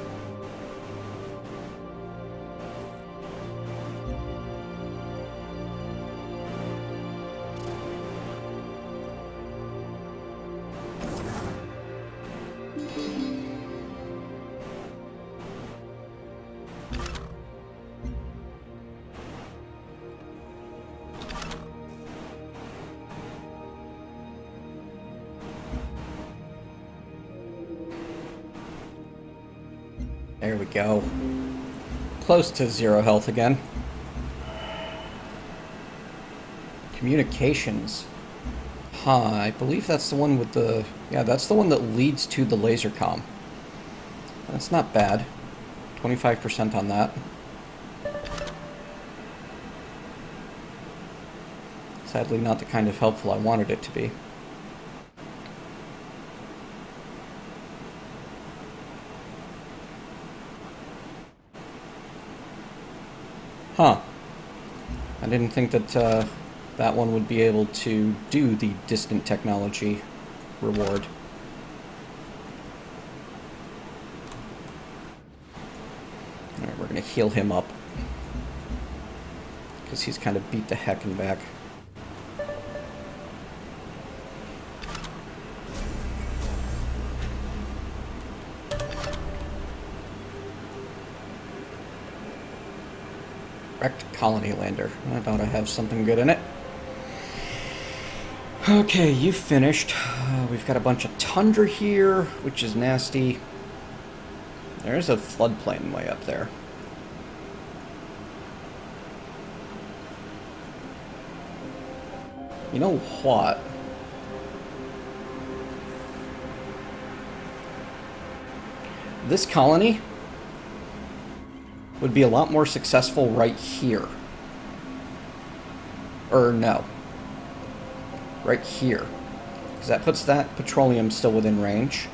There we go. Close to 0 health again. Communications. Huh, I believe that's the one with the... Yeah, that's the one that leads to the laser comm. That's not bad. 25% on that. Sadly not the kind of helpful I wanted it to be. Huh. I didn't think that that one would be able to do the distant technology reward. Alright, we're gonna heal him up. Because he's kind of beat the heckin' back. Wrecked colony lander. I thought I have something good in it. Okay, you finished. We've got a bunch of tundra here, which is nasty. There's a floodplain way up there. You know what? This colony would be a lot more successful right here. Or no. Right here. Because that puts that petroleum still within range.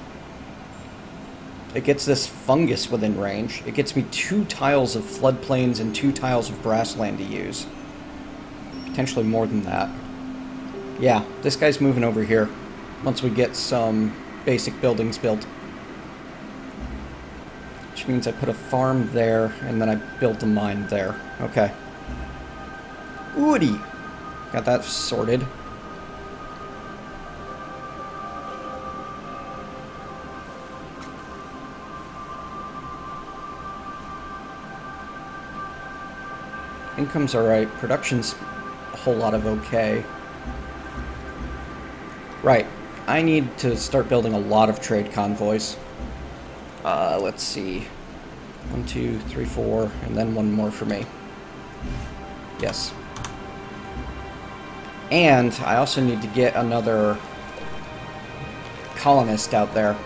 It gets this fungus within range. It gets me 2 tiles of floodplains and 2 tiles of grassland to use. Potentially more than that. Yeah, this guy's moving over here. Once we get some basic buildings built. Which means I put a farm there, and then I built a mine there. Okay. Woody! Got that sorted. Income's alright. Production's a whole lot of okay. Right. I need to start building a lot of trade convoys. Let's see. 1, 2, 3, 4, and then 1 more for me. Yes. And I also need to get another colonist out there.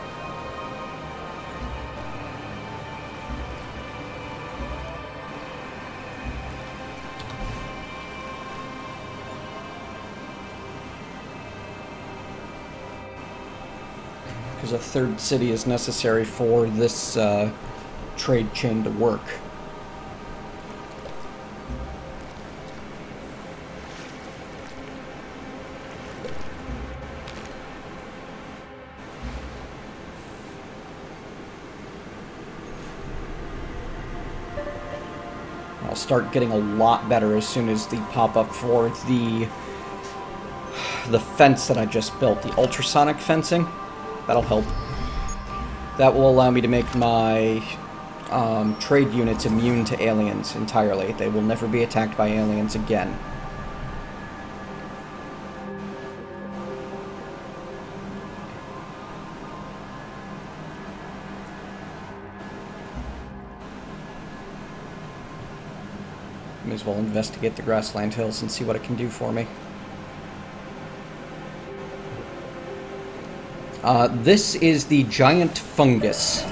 Because a 3rd city is necessary for this trade chain to work. will start getting a lot better as soon as the pop-up for the fence that I just built, the ultrasonic fencing. That'll help. That will allow me to make my trade units immune to aliens entirely. They will never be attacked by aliens again. May as well investigate the grassland hills and see what it can do for me. This is the giant fungus.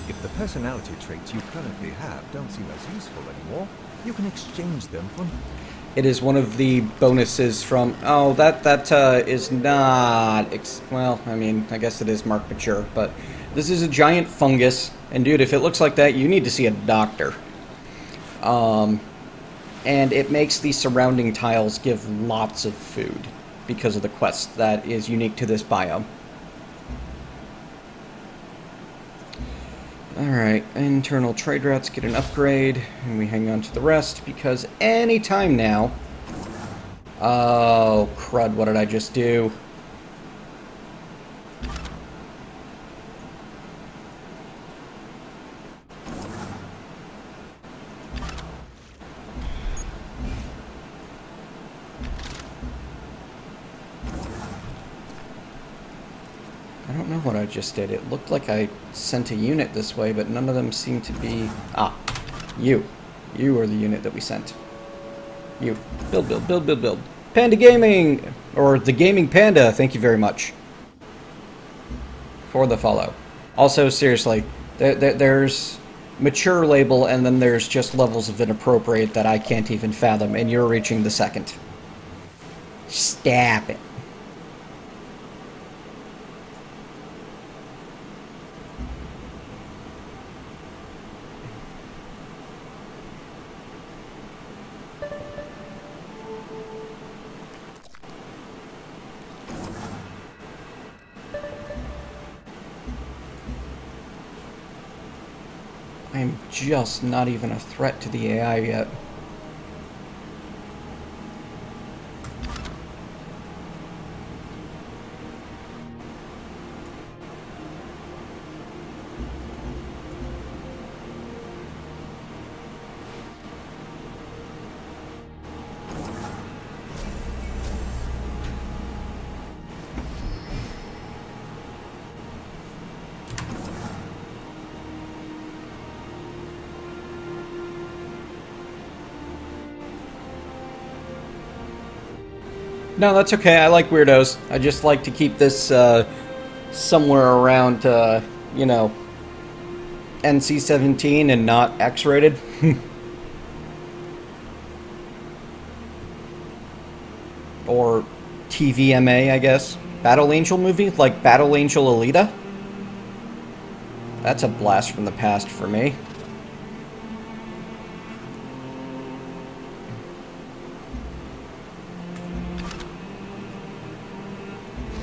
If the personality traits you currently have don't seem as useful anymore, you can exchange them for... It is one of the bonuses from... Oh, that is not... well, I mean, I guess it is marked mature, but this is a giant fungus. And dude, if it looks like that, you need to see a doctor. And it makes the surrounding tiles give lots of food because of the quest that is unique to this biome. Alright, internal trade routes get an upgrade, and we hang on to the rest, because any time now... Oh, crud, what did I just do? I don't know what I just did. It looked like I sent a unit this way, but none of them seem to be... Ah, you. You are the unit that we sent. You. Build, build, build, build, build. Panda Gaming! Or the Gaming Panda, thank you very much for the follow. Also, seriously, there's mature label, and then there's just levels of inappropriate that I can't even fathom, and you're reaching the second. Stop it. I'm just not even a threat to the AI yet. No, that's okay. I like weirdos. I just like to keep this somewhere around, you know, NC-17 and not X-rated. Or TVMA, I guess. Battle Angel movie? Like Battle Angel Alita? That's a blast from the past for me.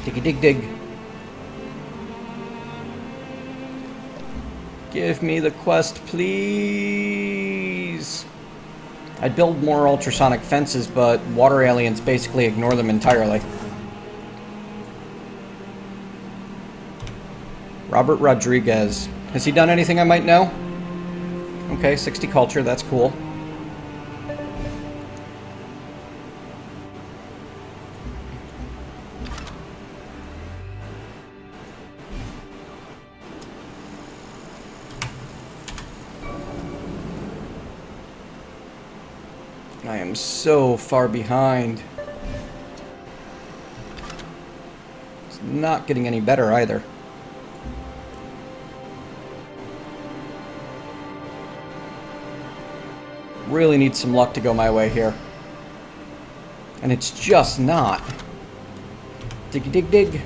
Diggy dig dig. Give me the quest, please. I'd build more ultrasonic fences, but water aliens basically ignore them entirely. Robert Rodriguez. Has he done anything I might know? Okay, 60 culture, that's cool. I am so far behind. It's not getting any better either. Really need some luck to go my way here. And it's just not. Diggy dig dig.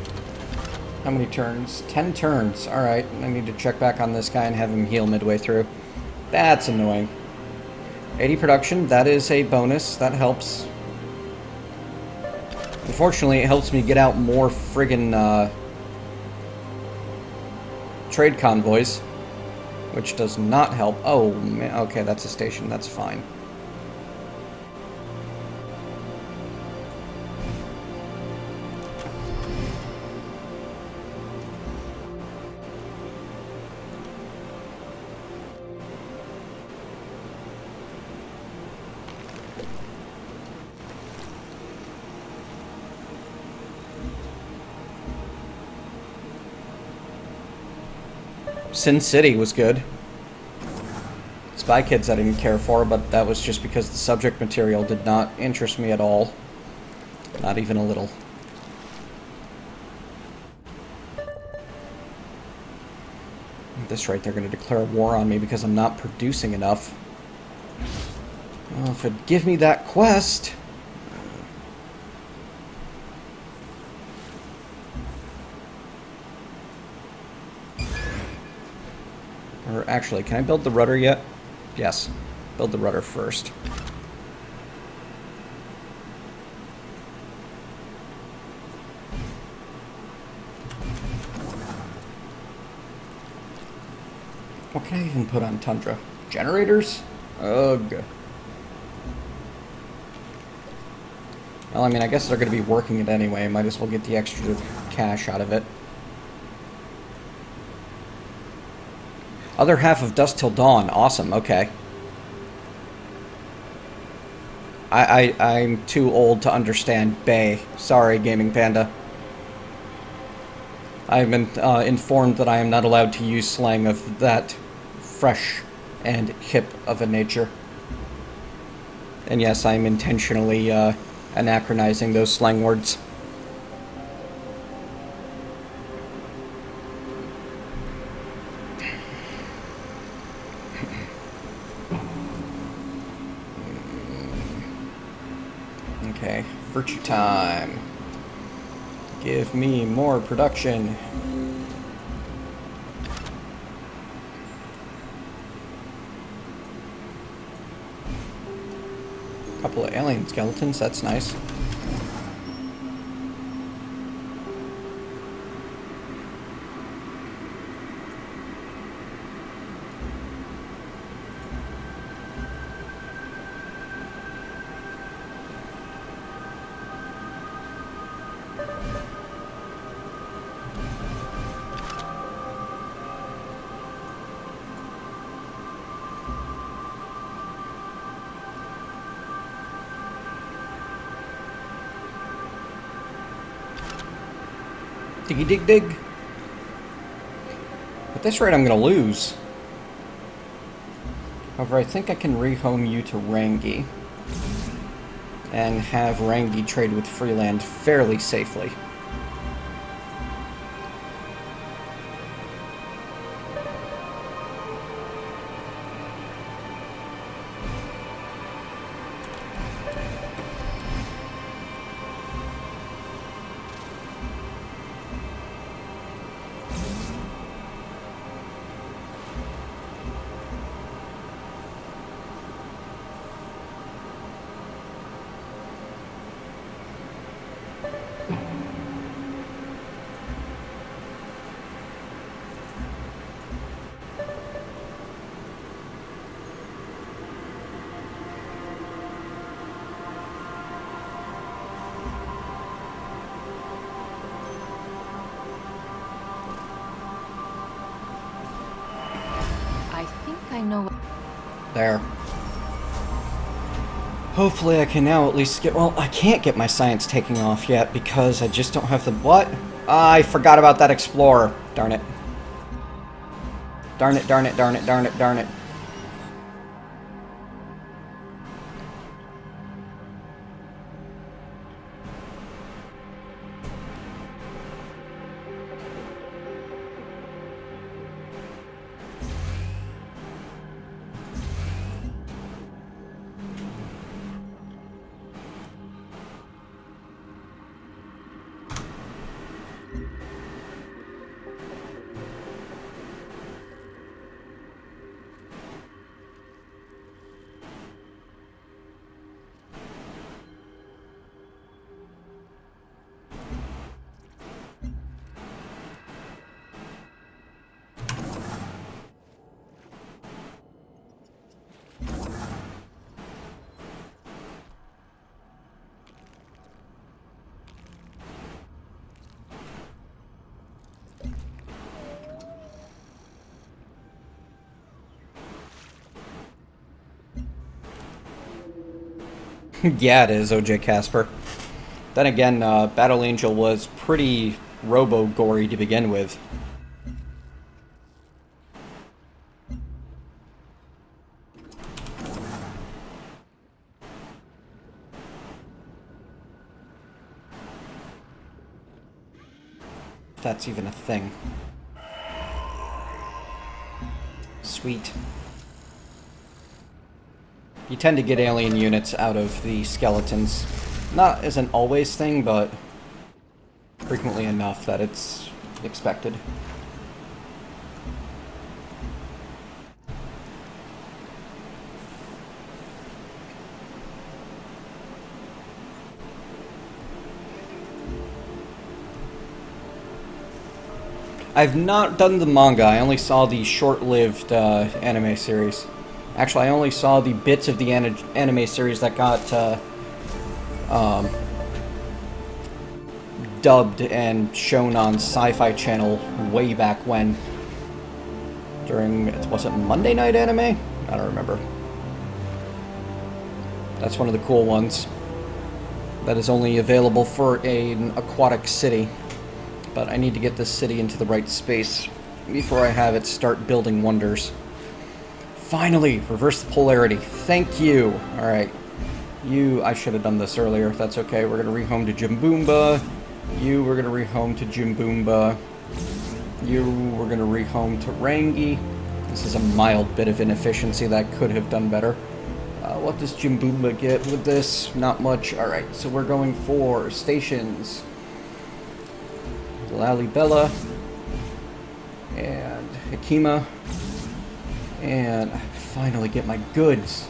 How many turns? 10 turns. Alright, I need to check back on this guy and have him heal midway through. That's annoying. 80 production, that is a bonus. That helps. Unfortunately, it helps me get out more friggin' trade convoys. which does not help. Oh, man. Okay, that's a station. That's fine. Sin City was good. Spy Kids I didn't care for, but that was just because the subject material did not interest me at all. Not even a little. At this rate, they're going to declare war on me because I'm not producing enough. Well, if it'd give me that quest... Or actually, can I build the rudder yet? Yes. Build the rudder first. What can I even put on Tundra? Generators? Ugh. Well, I mean, I guess they're going to be working it anyway. Might as well get the extra cash out of it. Other half of Dusk Till Dawn. Awesome. Okay. I'm too old to understand Bay. Sorry, Gaming Panda. I've been informed that I am not allowed to use slang of that fresh and hip of a nature. And yes, I'm intentionally anachronizing those slang words. Okay, virtue time. Give me more production. Couple of alien skeletons, that's nice. Diggy dig dig. At this rate, I'm going to lose. However, I think I can rehome you to Rangi. And have Rangi trade with Freeland fairly safely. I know. There. Hopefully I can now at least get... Well, I can't get my science taking off yet because I just don't have the... What? I forgot about that explorer. Darn it. Darn it, darn it, darn it, darn it, darn it. Yeah, it is, OJ Casper. Then again, Battle Angel was pretty robo-gory to begin with. If that's even a thing. Sweet. You tend to get alien units out of the skeletons. Not as an always thing, but frequently enough that it's expected. I've not done the manga, I only saw the short-lived anime series. Actually, I only saw the bits of the anime series that got dubbed and shown on Sci-Fi Channel way back when. During, was it Monday Night Anime? I don't remember. That's one of the cool ones. That is only available for an aquatic city. But I need to get this city into the right space before I have it start building wonders. Finally, reverse the polarity. Thank you. Alright. You, I should have done this earlier. That's okay. We're going to rehome to Jimboomba. You, we're going to rehome to Jimboomba. You, we're going to rehome to Rangi. This is a mild bit of inefficiency that could have done better. What does Jimboomba get with this? Not much. Alright, so we're going for stations. Lalibela. And Hikima. And I finally get my goods.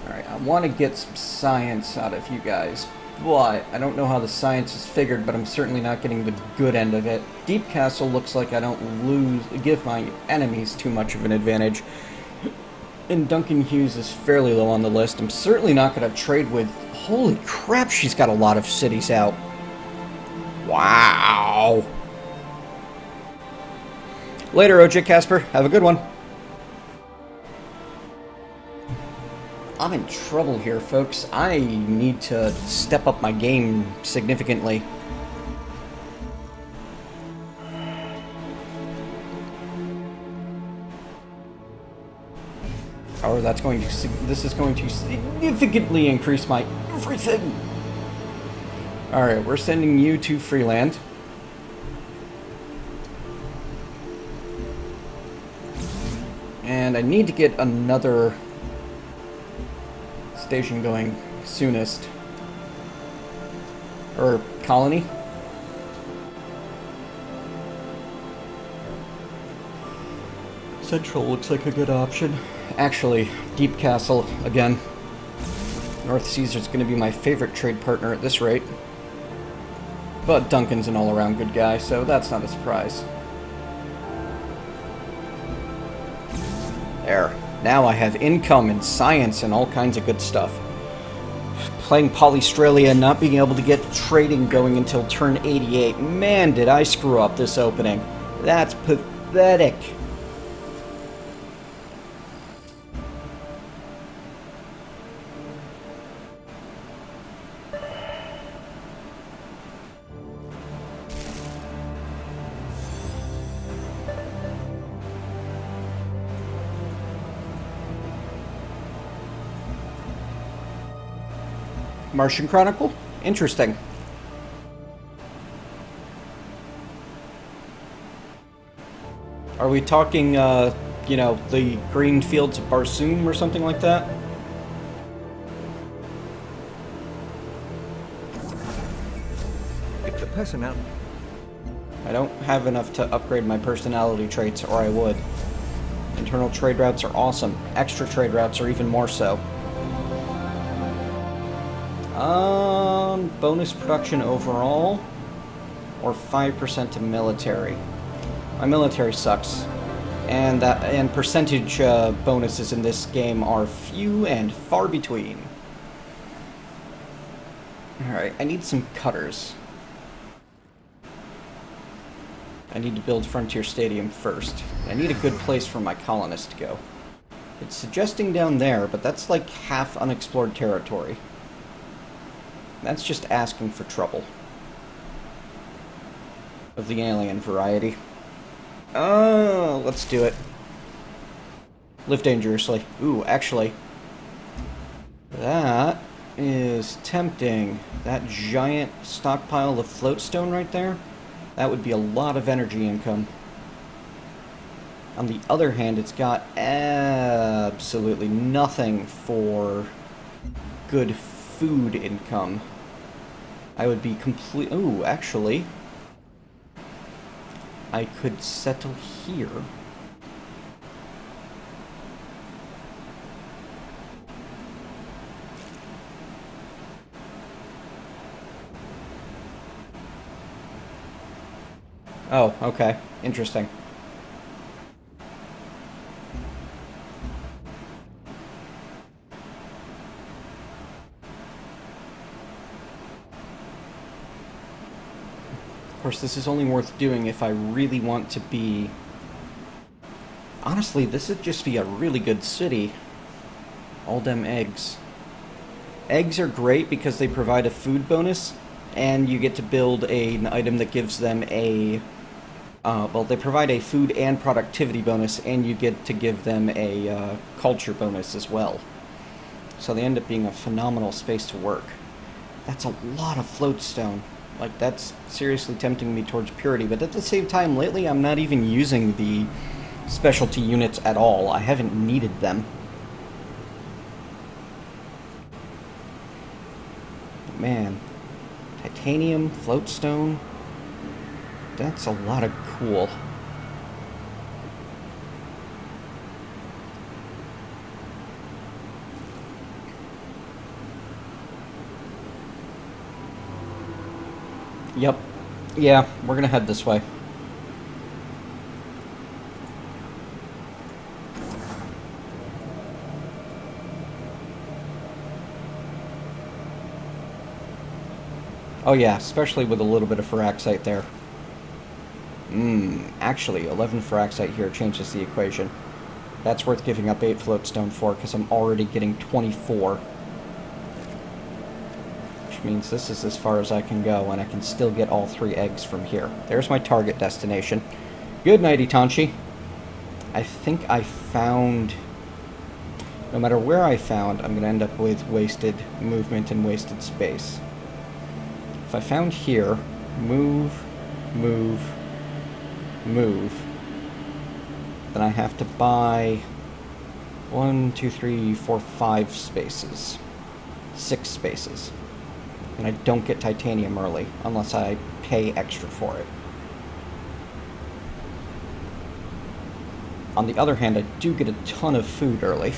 Alright, I want to get some science out of you guys, but I don't know how the science is figured, but I'm certainly not getting the good end of it. Deep Castle looks like I don't give my enemies too much of an advantage. And Duncan Hughes is fairly low on the list. I'm certainly not going to trade with... Holy crap, she's got a lot of cities out. Wow. Later, OJ Casper. Have a good one. I'm in trouble here, folks. I need to step up my game significantly. Or that's going to... This is going to significantly increase my everything. Alright, we're sending you to Freeland. And I need to get another station going soonest. Or colony. Central looks like a good option. Actually, Deep Castle again. North Caesar's going to be my favorite trade partner at this rate. But Duncan's an all-around good guy, so that's not a surprise. There. Now I have income and science and all kinds of good stuff. Playing Polystralia and not being able to get trading going until turn 88. Man, did I screw up this opening. That's pathetic. Martian Chronicle? Interesting. Are we talking, you know, the green fields of Barsoom or something like that? If the personality... I don't have enough to upgrade my personality traits, or I would. Internal trade routes are awesome. Extra trade routes are even more so. Bonus production overall, or 5% to military. My military sucks, and percentage bonuses in this game are few and far between. All right, I need some cutters. I need to build Frontier Stadium first. I need a good place for my colonists to go. It's suggesting down there, but that's like half unexplored territory. That's just asking for trouble. Of the alien variety. Oh, let's do it. Live dangerously. Ooh, actually. That is tempting. That giant stockpile of floatstone right there, that would be a lot of energy income. On the other hand, it's got absolutely nothing for good food income. I would be complete... Ooh, actually, I could settle here. Oh, okay. Interesting. Of course, this is only worth doing if I really want to be... Honestly, this would just be a really good city. All them eggs. Eggs are great because they provide a food bonus, and you get to build an item that gives them a... well, they provide a food and productivity bonus, and you get to give them a culture bonus as well. So they end up being a phenomenal space to work. That's a lot of floatstone. Like, that's seriously tempting me towards purity, but at the same time, lately I'm not even using the specialty units at all. I haven't needed them. But man, titanium, floatstone, that's a lot of cool. Yep. Yeah, we're gonna head this way. Oh yeah, especially with a little bit of Firaxite there. Actually, 11 Firaxite here changes the equation. That's worth giving up 8 floatstone for, because I'm already getting 24. Which means this is as far as I can go, and I can still get all 3 eggs from here. There's my target destination. Good night, Itanchi. I think I found... No matter where I found, I'm going to end up with wasted movement and wasted space. If I found here, move, move, move, then I have to buy 1, 2, 3, 4, 5 spaces. 6 spaces. And I don't get titanium early, unless I pay extra for it. On the other hand, I do get a ton of food early.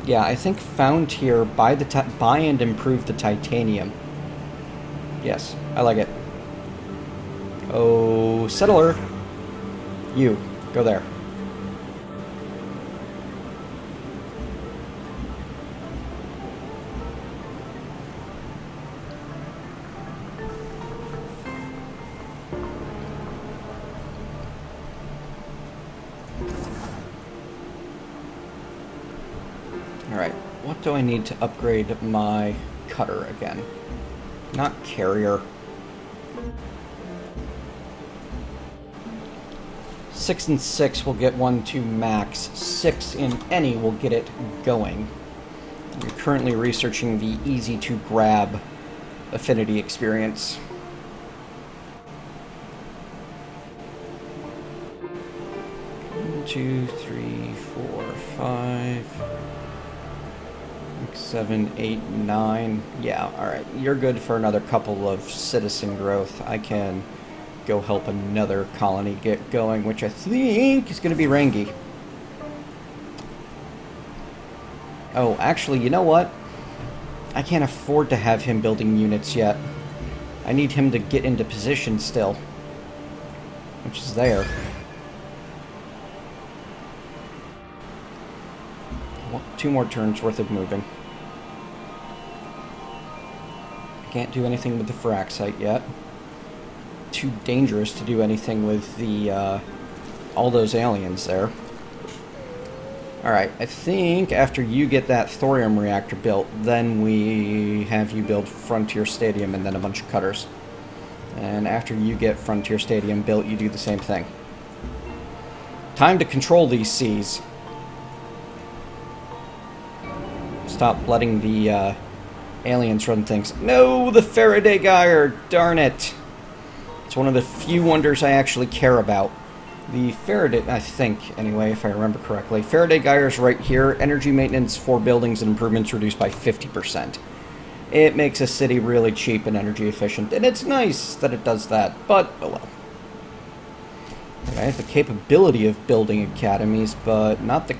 Yeah, I think found here, buy and improve the titanium. Yes, I like it. Oh, settler! You, go there. Alright, what do I need to upgrade my cutter again? Not carrier. 6 and 6 will get 1 to max. 6 in any will get it going. I'm currently researching the easy to grab affinity experience. One, 2, 3, 4, 5... 7, 8, 9. Yeah, alright. You're good for another couple of citizen growth. I can go help another colony get going, which I think is going to be Rangi. Oh, actually, you know what? I can't afford to have him building units yet. I need him to get into position still. Which is there. Well, 2 more turns worth of moving. Can't do anything with the Firaxite yet. Too dangerous to do anything with the, all those aliens there. Alright, I think after you get that thorium reactor built, then we have you build Frontier Stadium and then a bunch of cutters. And after you get Frontier Stadium built, you do the same thing. Time to control these seas. Stop letting the aliens run things. No, the Faraday Gyre! Darn it! It's one of the few wonders I actually care about. The Faraday, I think, anyway, if I remember correctly. Faraday Gyre is right here. Energy maintenance for buildings and improvements reduced by 50%. It makes a city really cheap and energy efficient, and it's nice that it does that, but oh well. I have the capability of building academies, but not the...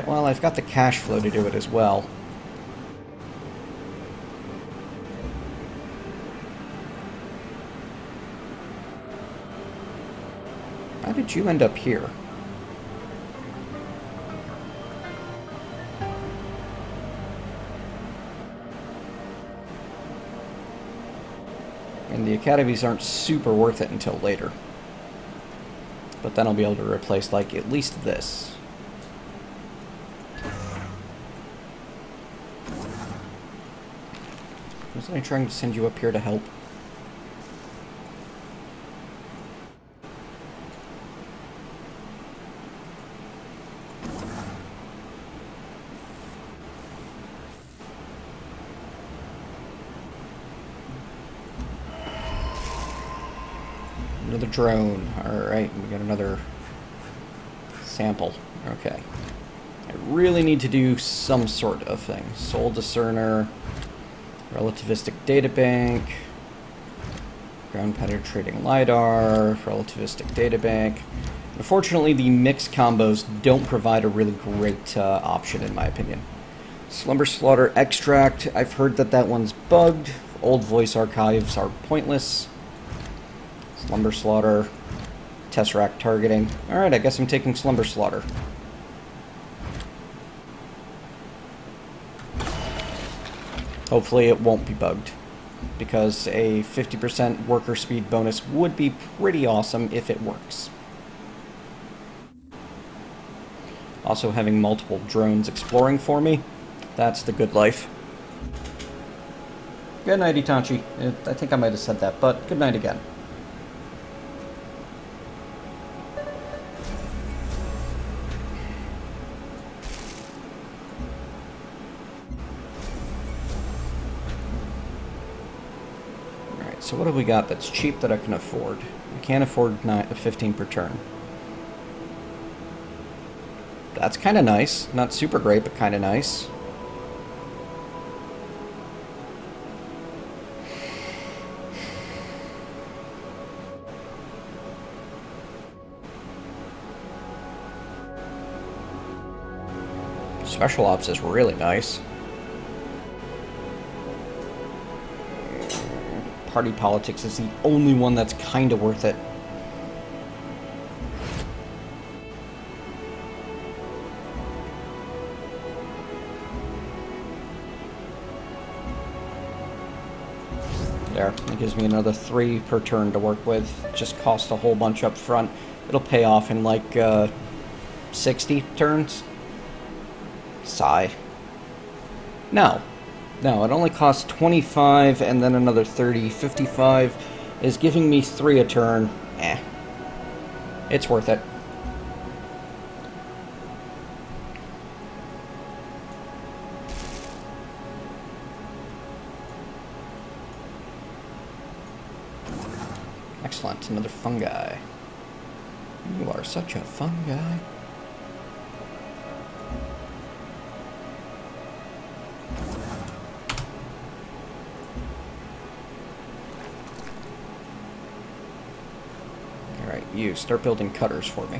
well, I've got the cash flow to do it as well. How did you end up here? And the academies aren't super worth it until later. But then I'll be able to replace, like, at least this. Wasn't I trying to send you up here to help? Another drone. Alright, we got another sample. Okay. I really need to do some sort of thing. Soul discerner, relativistic databank, ground penetrating LiDAR, relativistic databank. Unfortunately, the mixed combos don't provide a really great option in my opinion. Slumber Slaughter extract. I've heard that that one's bugged. Old voice archives are pointless. Slumber Slaughter, Tesseract targeting. Alright, I guess I'm taking Slumber Slaughter. Hopefully it won't be bugged, because a 50% worker speed bonus would be pretty awesome if it works. Also having multiple drones exploring for me, that's the good life. Good night, Itachi. I think I might have said that, but good night again. So what have we got that's cheap that I can afford? I can't afford 15 per turn. That's kind of nice. Not super great, but kind of nice. Special Ops is really nice. Party Politics is the only one that's kind of worth it. There, it gives me another 3 per turn to work with. Just cost a whole bunch up front. It'll pay off in like 60 turns. Sigh. No. No, it only costs 25 and then another 30. 55 is giving me 3 a turn. Eh. It's worth it. Excellent. Another fungi. You are such a fun guy. You start building cutters for me.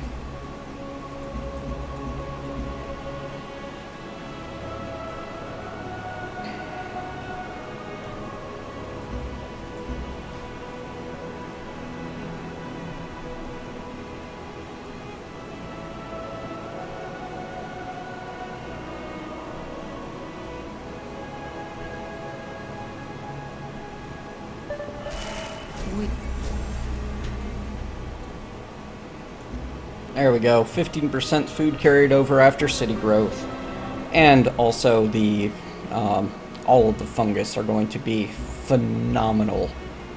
There we go. 15% food carried over after city growth. And also the all of the fungus are going to be phenomenal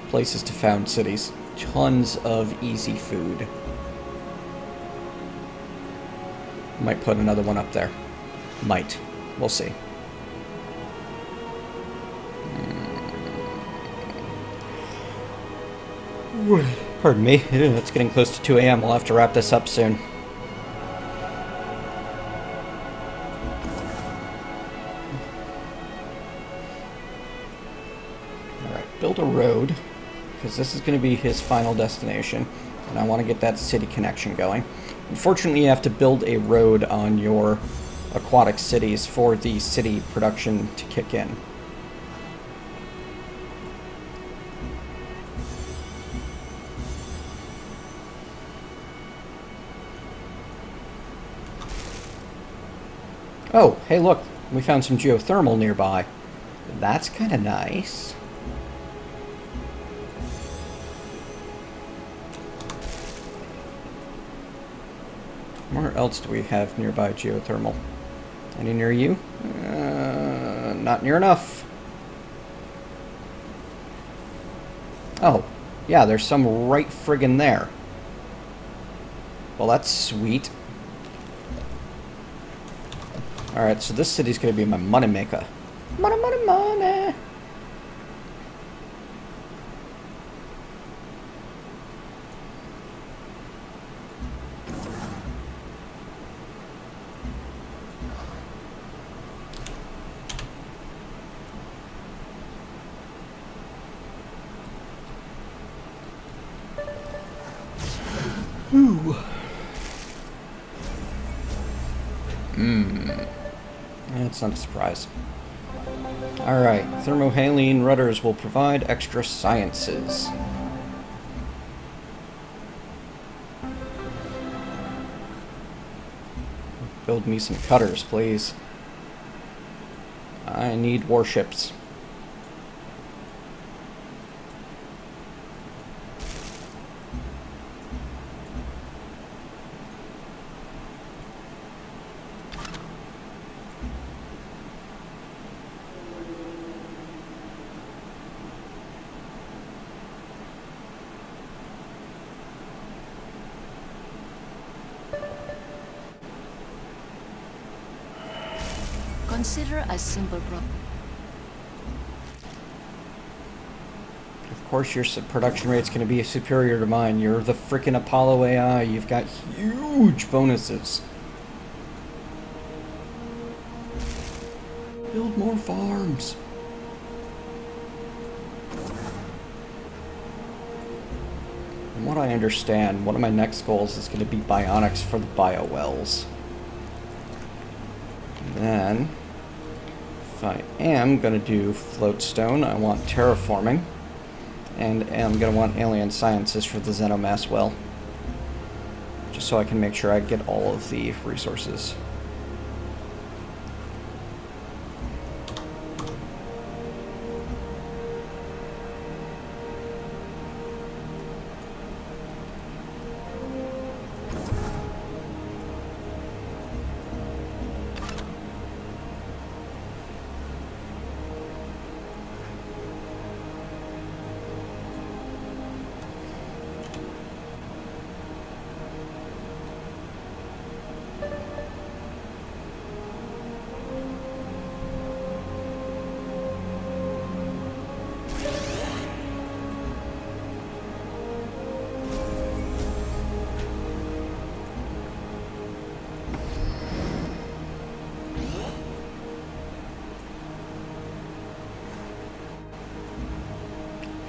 places to found cities. Tons of easy food. Might put another one up there. Might. We'll see. Pardon me. It's getting close to 2 a.m. We'll have to wrap this up soon. Alright, build a road, because this is going to be his final destination, and I want to get that city connection going. Unfortunately, you have to build a road on your aquatic cities for the city production to kick in. Oh, hey look, we found some geothermal nearby. That's kind of nice. Where else do we have nearby geothermal? Any near you? Not near enough. Oh, yeah, there's some right friggin' there. Well, that's sweet. Alright, so this city's gonna be my money maker. Money, money, money! Ooh. That's not a surprise. Alright, thermohaline rudders will provide extra sciences. Build me some cutters, please. I need warships. Consider a simple problem. Of course your production rate's going to be superior to mine. You're the frickin' Apollo AI. You've got huge bonuses. Build more farms. From what I understand, one of my next goals is going to be bionics for the biowells. And then, if I am going to do floatstone, I want terraforming. And I'm going to want alien sciences for the Xenomass well. Just so I can make sure I get all of the resources.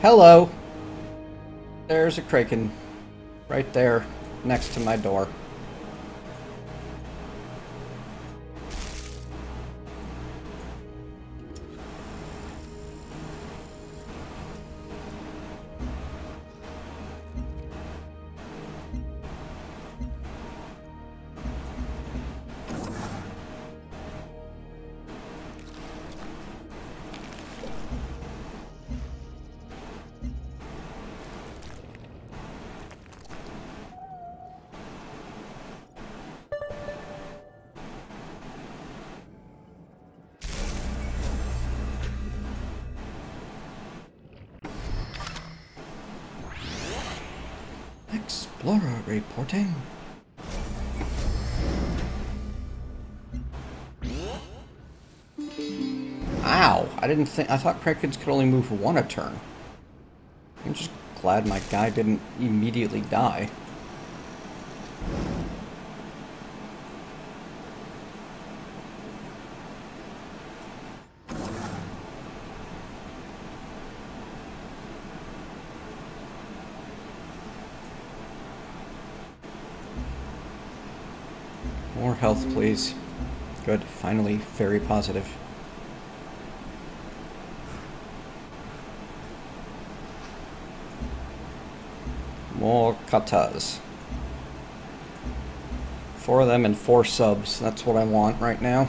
Hello. There's a kraken right there next to my door. Explorer reporting. Ow! I thought Krakens could only move one a turn. I'm just glad my guy didn't immediately die. More health, please. Good. Finally, very positive. More katas. 4 of them and 4 subs. That's what I want right now.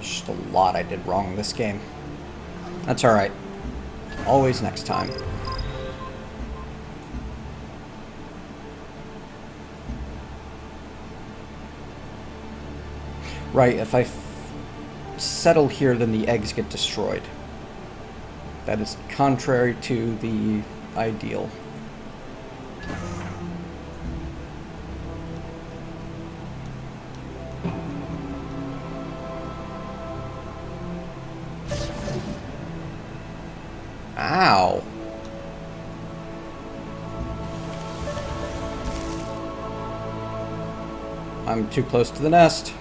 Just a lot I did wrong this game. That's alright. Always next time. Right, if I settle here, then the eggs get destroyed. That is contrary to the ideal. Ow. I'm too close to the nest.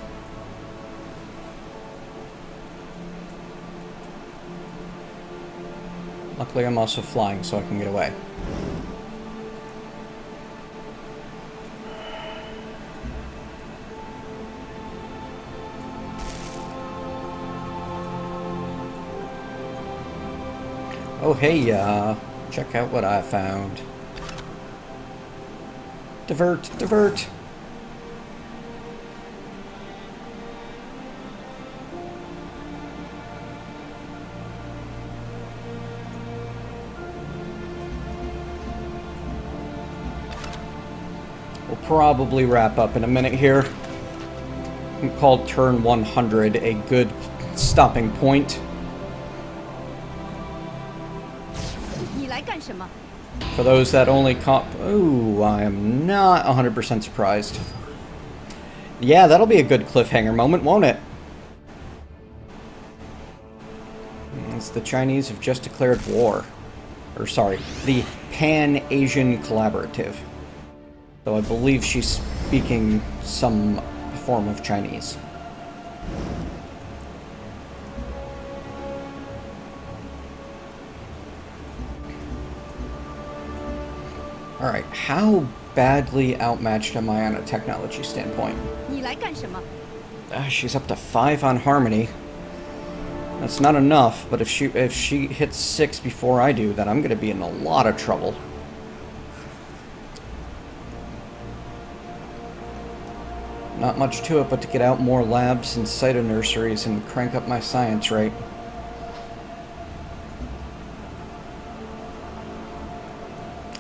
Luckily, I'm also flying, so I can get away. Oh, hey, check out what I found. Divert, divert! We'll probably wrap up in a minute here. We called turn 100 a good stopping point. For those that only caught... Ooh, I am not 100% surprised. Yeah, that'll be a good cliffhanger moment, won't it? It's the Chinese have just declared war. Or, sorry, the Pan-Asian Collaborative. Though I believe she's speaking some form of Chinese. Alright, how badly outmatched am I on a technology standpoint? She's up to 5 on Harmony. That's not enough, but if she hits 6 before I do, then I'm going to be in a lot of trouble. Not much to it but to get out more labs and cytonurseries and crank up my science rate.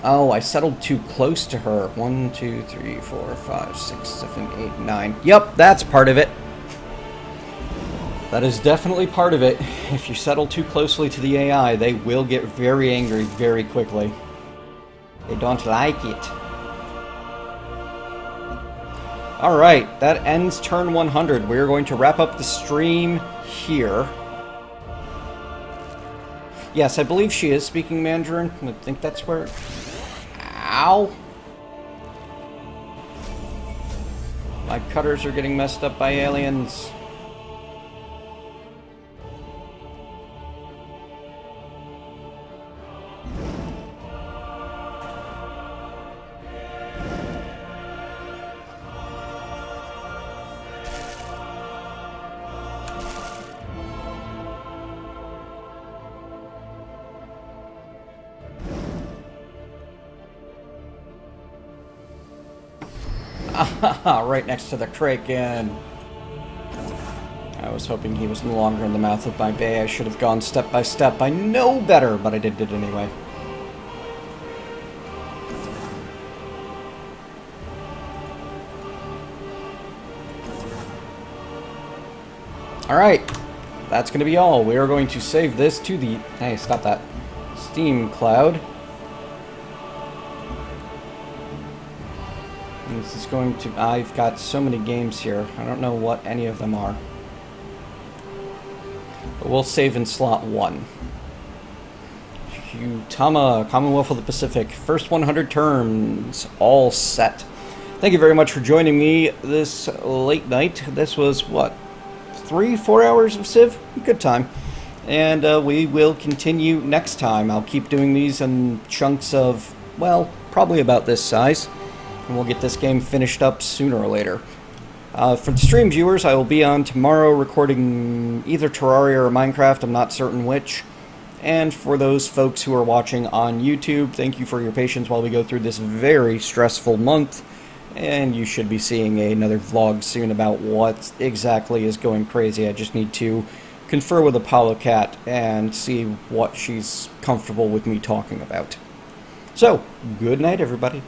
Oh, I settled too close to her. 1, 2, 3, 4, 5, 6, 7, 8, 9. Yep, that's part of it. That is definitely part of it. If you settle too closely to the AI, they will get very angry very quickly. They don't like it. Alright, that ends turn 100. We're going to wrap up the stream here. Yes, I believe she is speaking Mandarin. I think that's where... Ow! My cutters are getting messed up by aliens. Right next to the Kraken. I was hoping he was no longer in the mouth of my bay. I should have gone step by step. I know better, but I did it anyway. Alright, that's going to be all. We are going to save this to the... Hey, stop that. Steam cloud. And this is going to... I've got so many games here. I don't know what any of them are. But we'll save in slot 1. Utama, Commonwealth of the Pacific. First 100 turns. All set. Thank you very much for joining me this late night. This was, what, 3-4 hours of Civ? Good time. And we will continue next time. I'll keep doing these in chunks of, well, probably about this size. And we'll get this game finished up sooner or later. For the stream viewers, I will be on tomorrow recording either Terraria or Minecraft, I'm not certain which. And for those folks who are watching on YouTube, thank you for your patience while we go through this very stressful month. And you should be seeing another vlog soon about what exactly is going crazy. I just need to confer with Apollo Cat and see what she's comfortable with me talking about. So, good night everybody.